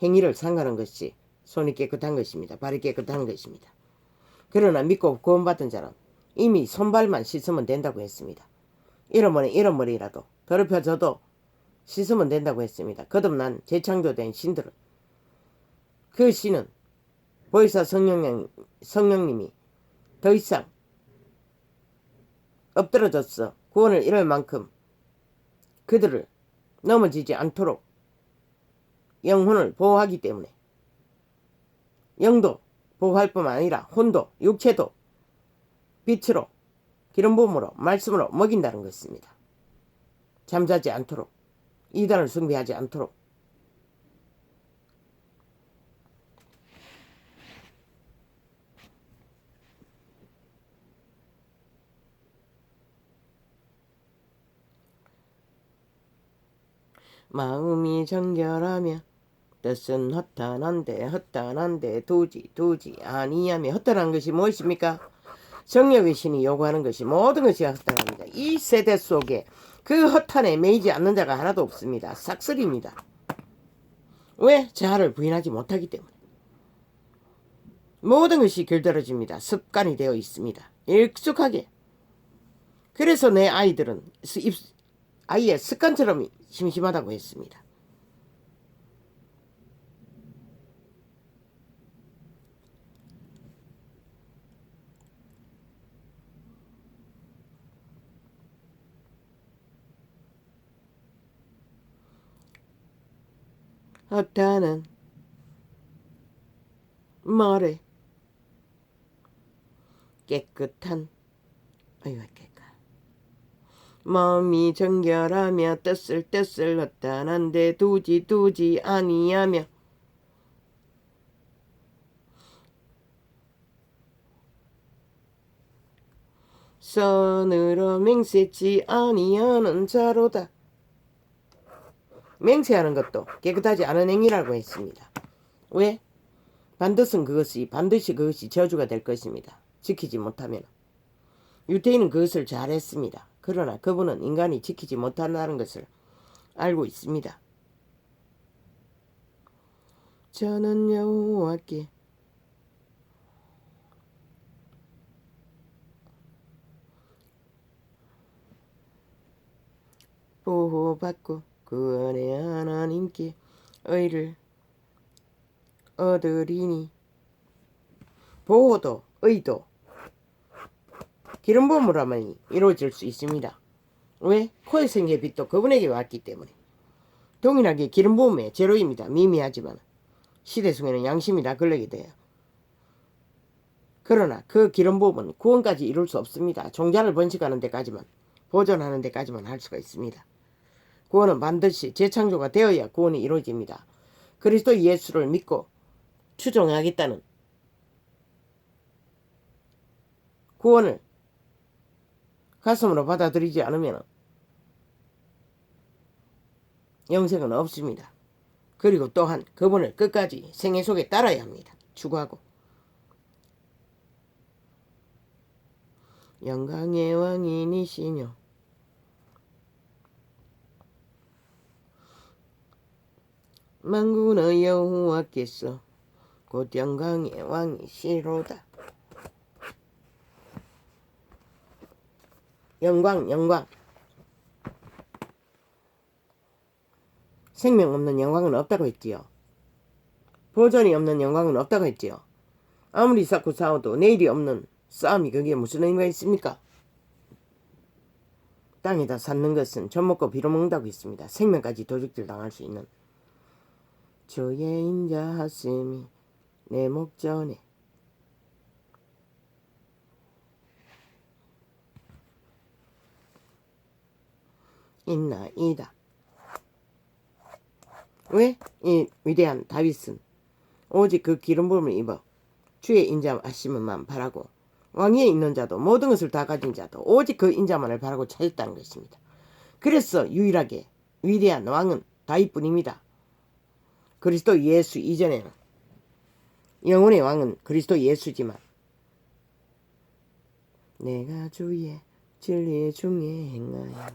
행위를 상가는 것이 손이 깨끗한 것입니다. 발이 깨끗한 것입니다. 그러나 믿고 구원받은 자는 이미 손발만 씻으면 된다고 했습니다. 이런 머리라도 더럽혀져도 씻으면 된다고 했습니다. 거듭난 재창조된 신들은 그 신은 보혜사 성령님이 더 이상 엎드러졌어 구원을 이룰 만큼 그들을 넘어지지 않도록 영혼을 보호하기 때문에 영도 보호할 뿐만 아니라 혼도 육체도 빛으로 기름 부음으로 말씀으로 먹인다는 것입니다. 잠자지 않도록 이단을 숭배하지 않도록 마음이 정결하며 뜻은 허탄한데 두지 아니하며. 허탄한 것이 무엇입니까? 정욕의 신이 요구하는 것이 모든 것이 허탄합니다. 이 세대 속에 그 허탄에 매이지 않는 자가 하나도 없습니다. 싹쓸이입니다. 왜? 자아를 부인하지 못하기 때문에. 모든 것이 길들어집니다. 습관이 되어 있습니다. 익숙하게. 그래서 내 아이들은 아이의 습관처럼 심심하다고 했습니다. 허탄은 말에 깨끗한 마음이 정결하며 뜻을 허탄한데 두지 아니하며. 선으로 맹세치 아니하는 자로다. 맹세하는 것도 깨끗하지 않은 행위라고 했습니다. 왜? 반드시 그것이 저주가 될 것입니다. 지키지 못하면. 유대인은 그것을 잘했습니다. 그러나 그분은 인간이 지키지 못한다는 것을 알고 있습니다. 저는 여호와께 보호받고 구원의 하나님께 의를 얻으리니. 보호도 의도 기름 부음으로 하면 이루어질 수 있습니다. 왜? 코에 생기의 빛도 그분에게 왔기 때문에. 동일하게 기름 부음의 제로입니다. 미미하지만 시대 속에는 양심이 다 걸리게 돼요. 그러나 그 기름 부음은 구원까지 이룰 수 없습니다. 종자를 번식하는 데까지만, 보존하는 데까지만 할 수가 있습니다. 구원은 반드시 재창조가 되어야 구원이 이루어집니다. 그리스도 예수를 믿고 추종하겠다는 구원을 가슴으로 받아들이지 않으면 영생은 없습니다. 그리고 또한 그분을 끝까지 생애 속에 따라야 합니다. 추구하고. 영광의 왕이니시뇨 만군의 여호와께서 곧 영광의 왕이시로다. 영광. 생명 없는 영광은 없다고 했지요. 보존이 없는 영광은 없다고 했지요. 아무리 쌓고 싸워도 내일이 없는 싸움이 거기에 무슨 의미가 있습니까? 땅에다 쌓는 것은 젖 먹고 비로 먹는다고 했습니다. 생명까지 도둑질 당할 수 있는. 주의 인자 하심이 내 목전에 있나이다. 왜? 이 위대한 다윗은 오직 그 기름 부음을 입어 주의 인자 하심만 바라고 왕위에 있는 자도 모든 것을 다 가진 자도 오직 그 인자만을 바라고 찾았다는 것입니다. 그래서 유일하게 위대한 왕은 다윗뿐입니다. 그리스도 예수 이전에는 영혼의 왕은 그리스도 예수지만 내가 주의 진리 중에 행하여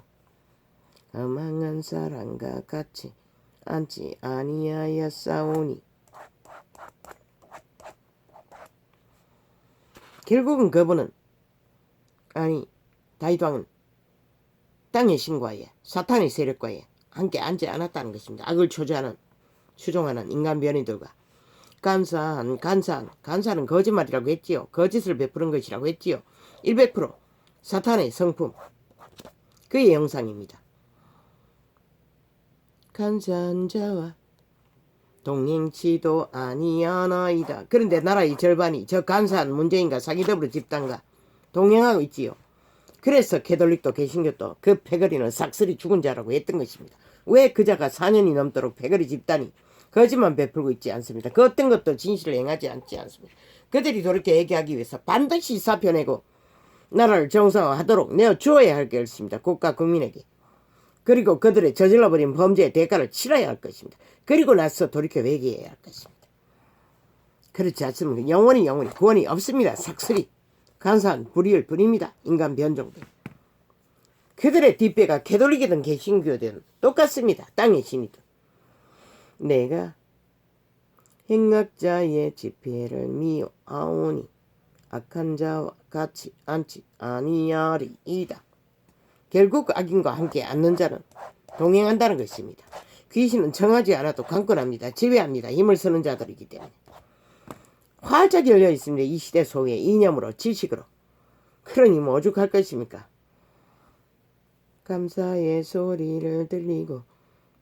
가망한 사람과 같이 앉지 아니하였사오니 결국은 그분은 다윗 왕은 땅의 신과의 사탄의 세력과의 함께 앉지 않았다는 것입니다. 악을 추종하는 인간 변이들과 간사는 거짓말이라고 했지요. 거짓을 베푸는 것이라고 했지요. 100% 사탄의 성품, 그의 영상입니다. 간사한 자와 동행치도 아니하나이다. 그런데 나라의 절반이 저 간사한 문재인과 사기더불어 집단과 동행하고 있지요. 그래서 캐톨릭도 개신교도 그 패거리는 삭슬이 죽은 자라고 했던 것입니다. 왜 그자가 4년이 넘도록 패거리 집단이 거짓만 베풀고 있지 않습니다. 그 어떤 것도 진실을 행하지 않지 않습니다. 그들이 그렇게 얘기하기 위해서 반드시 사표내고 나라를 정상화하도록 내어주어야 할 것입니다. 국가 국민에게. 그리고 그들의 저질러버린 범죄의 대가를 치러야 할 것입니다. 그리고 나서 돌이켜 회개해야 할 것입니다. 그렇지 않습니까? 영원히 구원이 없습니다. 삭슬이 간사한 불의일 뿐입니다. 인간 변종들. 그들의 뒷배가 캐톨릭이든 개신교든 똑같습니다. 땅의 신이든. 내가 행악자의 집회를 미워하오니 악한 자와 같이 앉지 아니하리이다. 결국 악인과 함께 앉는 자는 동행한다는 것입니다. 귀신은 정하지 않아도 강권합니다. 지배합니다. 힘을 쓰는 자들이기 때문에. 활짝 열려 있습니다. 이 시대 속에 이념으로 지식으로. 그러니 뭐 오죽할 것입니까? 감사의 소리를 들리고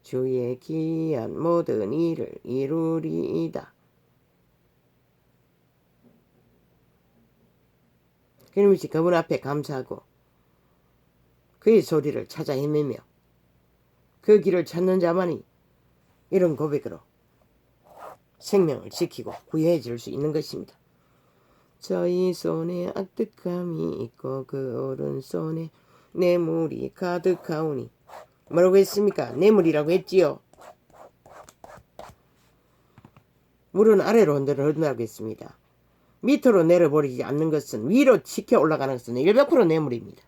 주의 귀한 모든 일을 이루리이다. 그러면서 그분 앞에 감사하고 그의 소리를 찾아 헤매며 그 길을 찾는 자만이 이런 고백으로 생명을 지키고 부유해질 수 있는 것입니다. 저희 손에 악득함이 있고 그 오른손에 뇌물이 가득하오니 뭐라고 했습니까? 뇌물이라고 했지요. 물은 아래로 흐른다고 했습니다. 밑으로 내려버리지 않는 것은 위로 치켜 올라가는 것은 100% 뇌물입니다.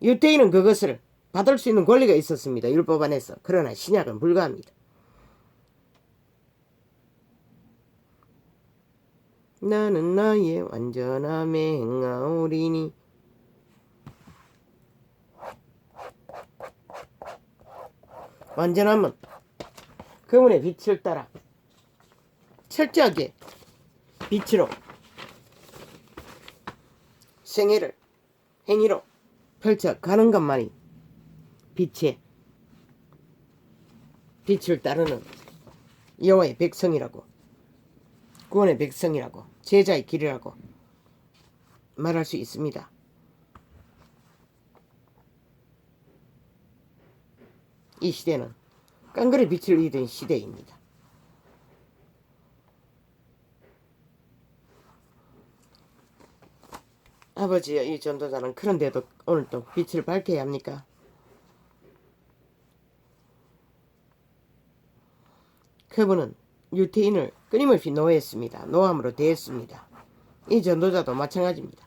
유대인은 그것을 받을 수 있는 권리가 있었습니다. 율법 안에서. 그러나 신약은 불가합니다. 나는 나의 완전함에 행하오리니 완전함은 그분의 빛을 따라 철저하게 빛으로 생애를 행위로 펼쳐가는 것만이 빛을 따르는 여호와의 백성이라고, 구원의 백성이라고, 제자의 길이라고 말할 수 있습니다. 이 시대는 깡그리 빛을 잃은 시대입니다. 아버지여, 이 전도자는 그런데도 오늘 또 빛을 밝혀야 합니까? 그분은 유태인을 끊임없이 노했습니다. 노함으로 대했습니다. 이 전도자도 마찬가지입니다.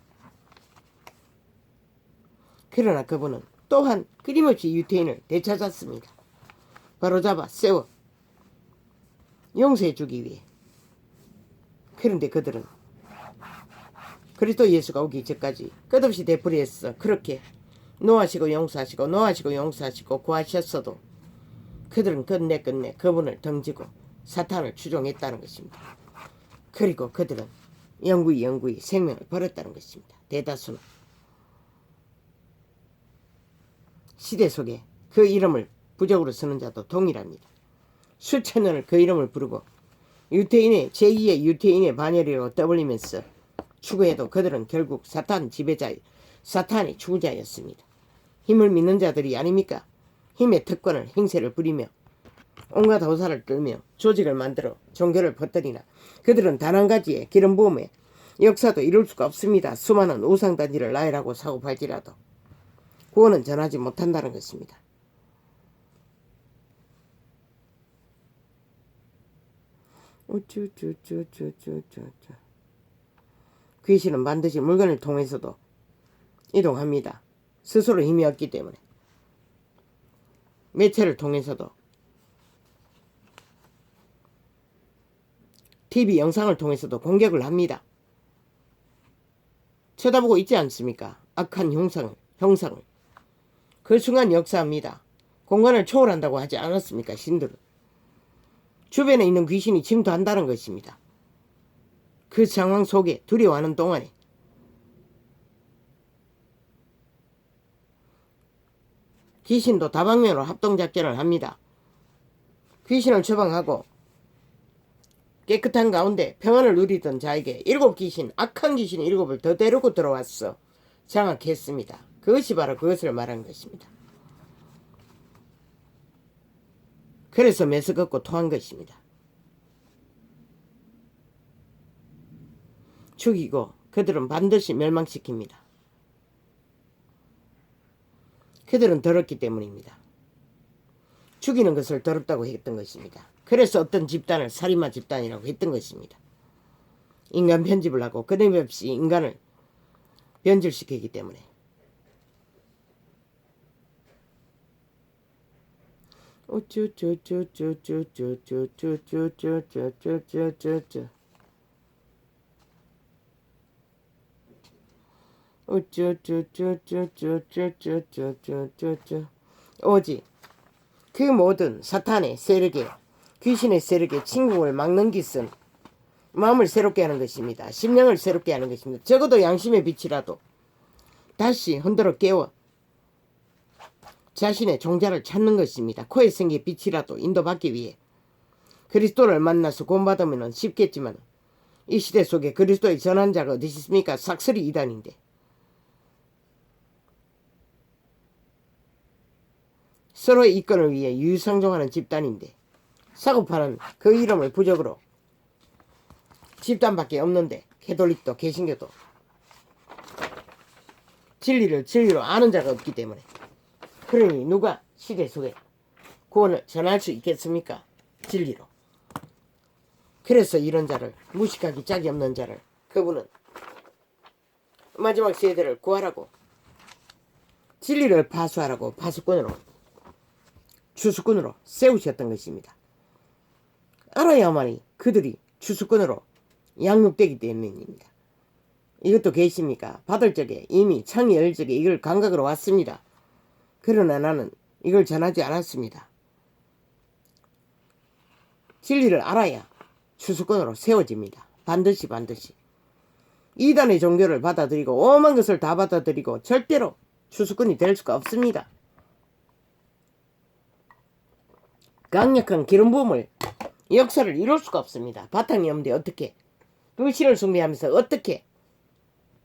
그러나 그분은 또한 끊임없이 유태인을 되찾았습니다. 바로잡아 세워 용서해 주기 위해. 그런데 그들은 그리스도 예수가 오기 전까지 끝없이 되풀이해서 그렇게 노하시고 용서하시고 구하셨어도 그들은 끝내 그분을 덩지고 사탄을 추종했다는 것입니다. 그리고 그들은 영구히 생명을 버렸다는 것입니다. 대다수는. 시대 속에 그 이름을 부적으로 쓰는 자도 동일합니다. 수천 년을 그 이름을 부르고 유태인의 제2의 유태인의 반열이라고 떠벌리면서 추구해도 그들은 결국 사탄 지배자의 사탄의 추구자였습니다. 힘을 믿는 자들이 아닙니까? 힘의 특권을 행세를 부리며 온갖 호사를 떨며 조직을 만들어 종교를 퍼뜨리나 그들은 단 한 가지의 기름 부음에 역사도 이룰 수가 없습니다. 수많은 우상단지를 나열하고 사고팔지라도 구원은 전하지 못한다는 것입니다. 귀신은 반드시 물건을 통해서도 이동합니다. 스스로 힘이 없기 때문에 매체를 통해서도 TV 영상을 통해서도 공격을 합니다. 쳐다보고 있지 않습니까? 악한 형상을. 그 순간 역사합니다. 공간을 초월한다고 하지 않았습니까? 신들은. 주변에 있는 귀신이 침투한다는 것입니다. 그 상황 속에 두려워하는 동안에 귀신도 다방면으로 합동작전을 합니다. 귀신을 처방하고 깨끗한 가운데 평안을 누리던 자에게 악한 귀신 7을 더 데리고 들어왔어 장악했습니다. 그것이 바로 그것을 말한 것입니다. 그래서 메스껍고 토한 것입니다. 죽이고 그들은 반드시 멸망시킵니다. 그들은 더럽기 때문입니다. 죽이는 것을 더럽다고 했던 것입니다. 그래서 어떤 집단을 살인마 집단이라고 했던 것입니다. 인간 편집을 하고 끊임없이 인간을 변질시키기 때문에. 오직 그 모든 사탄의 세력에 귀신의 세력에 침공을 막는 것은 마음을 새롭게 하는 것입니다. 심령을 새롭게 하는 것입니다. 적어도 양심의 빛이라도 다시 흔들어 깨워 자신의 종자를 찾는 것입니다. 코에 생긴 빛이라도 인도받기 위해 그리스도를 만나서 구원받으면 쉽겠지만 이 시대 속에 그리스도의 전한 자가 어디 있습니까? 싹쓸이 이단인데. 서로의 이권을 위해 유유상종하는 집단인데 사고파는 그 이름을 부적으로 집단밖에 없는데 캐톨릭도 개신교도 진리를 진리로 아는 자가 없기 때문에 그러니 누가 시대 속에 구원을 전할 수 있겠습니까? 진리로. 그래서 이런 자를 무식하기 짝이 없는 자를 그분은 마지막 세대를 구하라고 진리를 파수하라고 파수꾼으로 주수꾼으로 세우셨던 것입니다. 알아야만이 그들이 주수꾼으로 양육되기 때문입니다. 이것도 계십니까? 받을 적에 이미 창이 열 적에 이걸 감각으로 왔습니다. 그러나 나는 이걸 전하지 않았습니다. 진리를 알아야 주수꾼으로 세워집니다. 반드시. 이단의 종교를 받아들이고 오만 것을 다 받아들이고 절대로 주수꾼이 될 수가 없습니다. 강력한 기름 부음을 역사를 이룰 수가 없습니다. 바탕이 없는데 어떻게 그 신을 숭배하면서 어떻게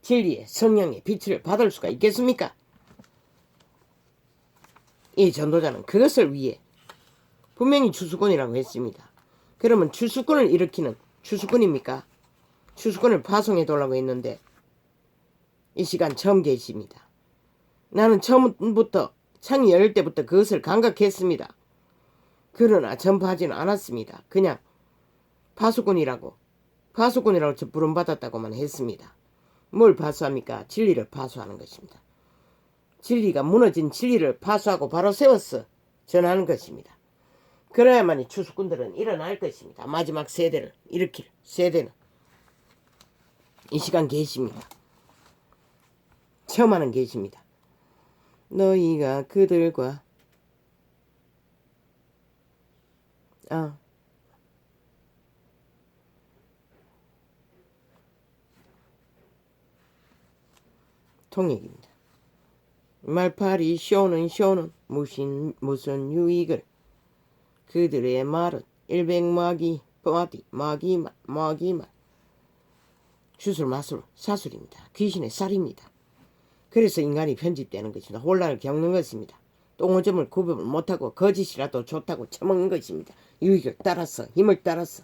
진리의 성령의 빛을 받을 수가 있겠습니까? 이 전도자는 그것을 위해 분명히 주수꾼이라고 했습니다. 그러면 주수꾼을 일으키는 주수꾼입니까? 주수꾼을 파송해 달라고 했는데 이 시간 처음 계십니다. 나는 처음부터 창이 열릴 때부터 그것을 감각했습니다. 그러나 전파하지는 않았습니다. 그냥 파수꾼이라고 저 부름받았다고만 했습니다. 뭘 파수합니까? 진리를 파수하는 것입니다. 진리가 무너진 진리를 파수하고 바로 세워서 전하는 것입니다. 그래야만이 주수꾼들은 일어날 것입니다. 마지막 세대를 일으킬 세대는 이 시간 계십니다. 처음 하는 계십니다. 너희가 그들과 통역입니다. 말파리 쇼는 무슨 유익을 그들의 말은 일백마귀 마귀말 주술 마술 사술입니다. 귀신의 쌀입니다. 그래서 인간이 편집되는 것입니다. 혼란을 겪는 것입니다. 똥오줌을 구분을 못하고 거짓이라도 좋다고 처먹는 것입니다. 유익을 따라서 힘을 따라서.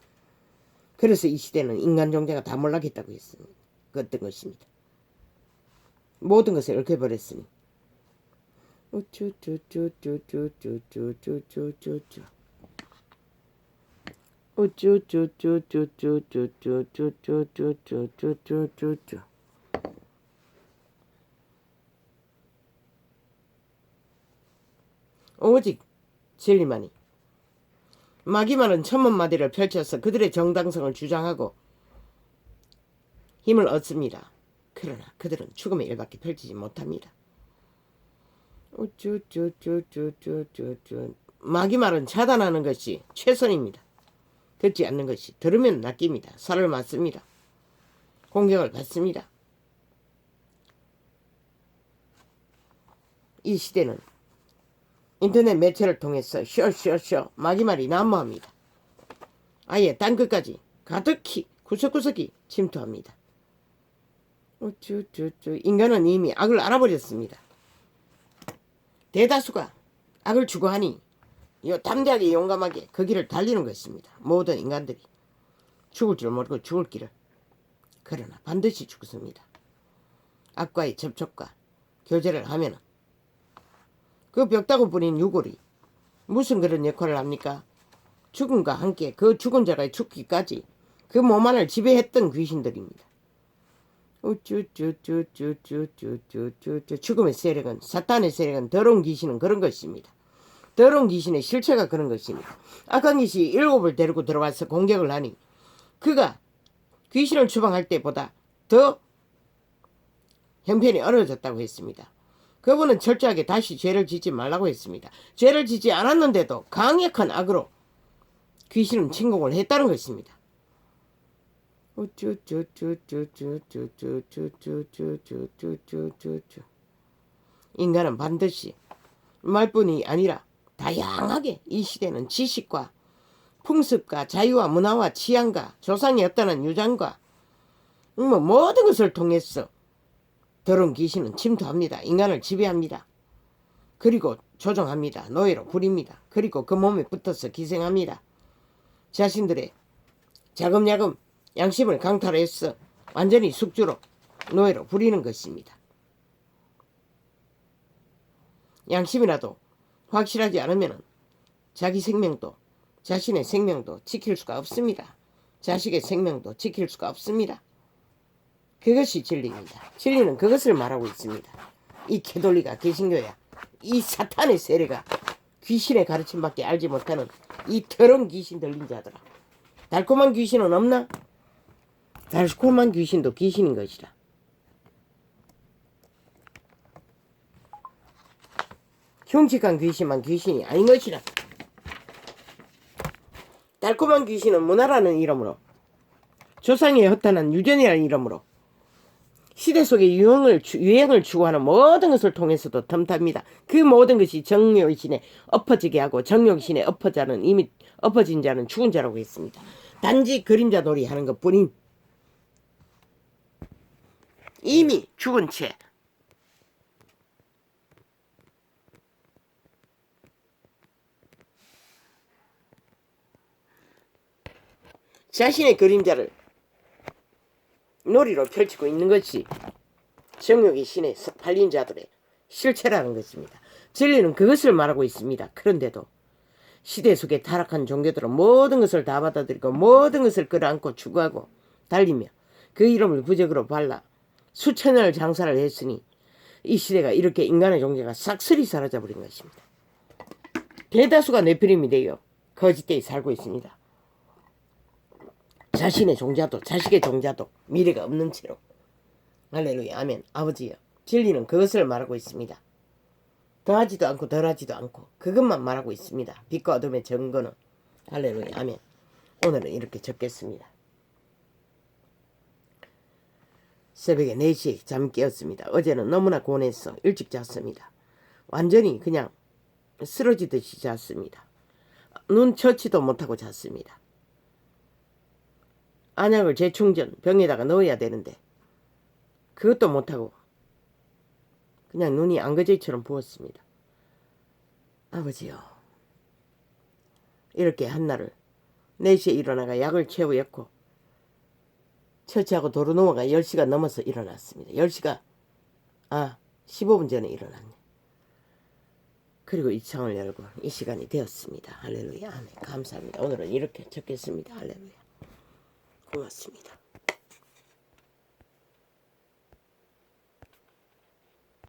그래서 이 시대는 인간 존재가 다 몰락했다고 했습니다. 어떤 것입니다. 모든 것을 얽혀버렸으니 우쭈쭈쭈쭈쭈쭈쭈쭈쭈쭈 우쭈쭈쭈쭈쭈쭈쭈쭈쭈쭈쭈쭈쭈 오직 진리만이. 마귀만은 천문마디를 펼쳐서 그들의 정당성을 주장하고 힘을 얻습니다. 그러나 그들은 죽음의 일밖에 펼치지 못합니다. 우쭈쭈쭈쭈쭈쭈쭈 마귀말은 차단하는 것이 최선입니다. 듣지 않는 것이 들으면 낚입니다. 살을 맞습니다. 공격을 받습니다. 이 시대는 인터넷 매체를 통해서 쇼 마귀말이 난무합니다. 아예 땅끝까지 가득히 구석구석이 침투합니다. 우쭈쭈쭈 인간은 이미 악을 알아버렸습니다. 대다수가 악을 추구하니 담대하게 용감하게 그 길을 달리는 것입니다. 모든 인간들이 죽을 줄 모르고 죽을 길을. 그러나 반드시 죽습니다. 악과의 접촉과 교제를 하면은 그 벽다구 뿌린 유골이 무슨 그런 역할을 합니까? 죽음과 함께 그 죽은 자가 죽기까지 그 몸 안을 지배했던 귀신들입니다. 우쭈쭈쭈쭈쭈쭈쭈쭈 죽음의 세력은 사탄의 세력은 더러운 귀신은 그런 것입니다. 더러운 귀신의 실체가 그런 것입니다. 악한 귀신이 7을 데리고 들어와서 공격을 하니 그가 귀신을 추방할 때보다 더 형편이 어려워졌다고 했습니다. 그분은 철저하게 다시 죄를 짓지 말라고 했습니다. 죄를 짓지 않았는데도 강력한 악으로 귀신은 침공을 했다는 것입니다. 인간은 반드시 말뿐이 아니라 다양하게 이 시대는 지식과 풍습과 자유와 문화와 취향과 조상의 어떠한 유전과 모든 것을 통해서 더러운 귀신은 침투합니다. 인간을 지배합니다. 그리고 조종합니다. 노예로 부립니다. 그리고 그 몸에 붙어서 기생합니다. 자신들의 자금야금 양심을 강탈해서 완전히 숙주로 노예로 부리는 것입니다. 양심이라도 확실하지 않으면 자기 생명도 자신의 생명도 지킬 수가 없습니다. 자식의 생명도 지킬 수가 없습니다. 그것이 진리입니다. 진리는 그것을 말하고 있습니다. 이 개돌리가 개신교야. 이 사탄의 세례가 귀신의 가르침밖에 알지 못하는 이 더러운 귀신 들린 자들아. 달콤한 귀신은 없나? 달콤한 귀신도 귀신인 것이라. 흉측한 귀신만 귀신이 아닌 것이라. 달콤한 귀신은 문화라는 이름으로 조상의 허탄한 유전이라는 이름으로 시대 속의 유행을 추구하는 모든 것을 통해서도 틈탑니다. 그 모든 것이 정욕신에 엎어지게 하고 정욕신에 엎어진 자는 죽은 자라고 했습니다. 단지 그림자 놀이 하는 것뿐인 이미 죽은 채 자신의 그림자를 놀이로 펼치고 있는 것이 정욕의 신에 팔린 자들의 실체라는 것입니다. 진리는 그것을 말하고 있습니다. 그런데도 시대 속에 타락한 종교들은 모든 것을 다 받아들이고 모든 것을 끌어안고 추구하고 달리며 그 이름을 부적으로 발라 수천년을 장사를 했으니 이 시대가 이렇게 인간의 존재가 싹쓸이 사라져버린 것입니다. 대다수가 네피림이 되어 거짓되이 살고 있습니다. 자신의 종자도 자식의 종자도 미래가 없는 채로. 할렐루야 아멘. 아버지여 진리는 그것을 말하고 있습니다. 더하지도 않고 덜하지도 않고 그것만 말하고 있습니다. 빛과 어둠의 증거는. 할렐루야 아멘. 오늘은 이렇게 적겠습니다. 새벽에 4시에 잠 깨었습니다. 어제는 너무나 고뇌해서 일찍 잤습니다. 완전히 그냥 쓰러지듯이 잤습니다. 눈 처치도 못하고 잤습니다. 안약을 재충전 병에다가 넣어야 되는데 그것도 못하고 그냥 눈이 안거제처럼 부었습니다. 아버지요, 이렇게 한날을 4시에 일어나가 약을 채우였고 처치하고 도로 넘어가 10시가 넘어서 일어났습니다. 10시가 15분 전에 일어났네. 그리고 이 창을 열고 이 시간이 되었습니다. 할렐루야. 아멘. 감사합니다. 오늘은 이렇게 적겠습니다. 할렐루야. 고맙습니다.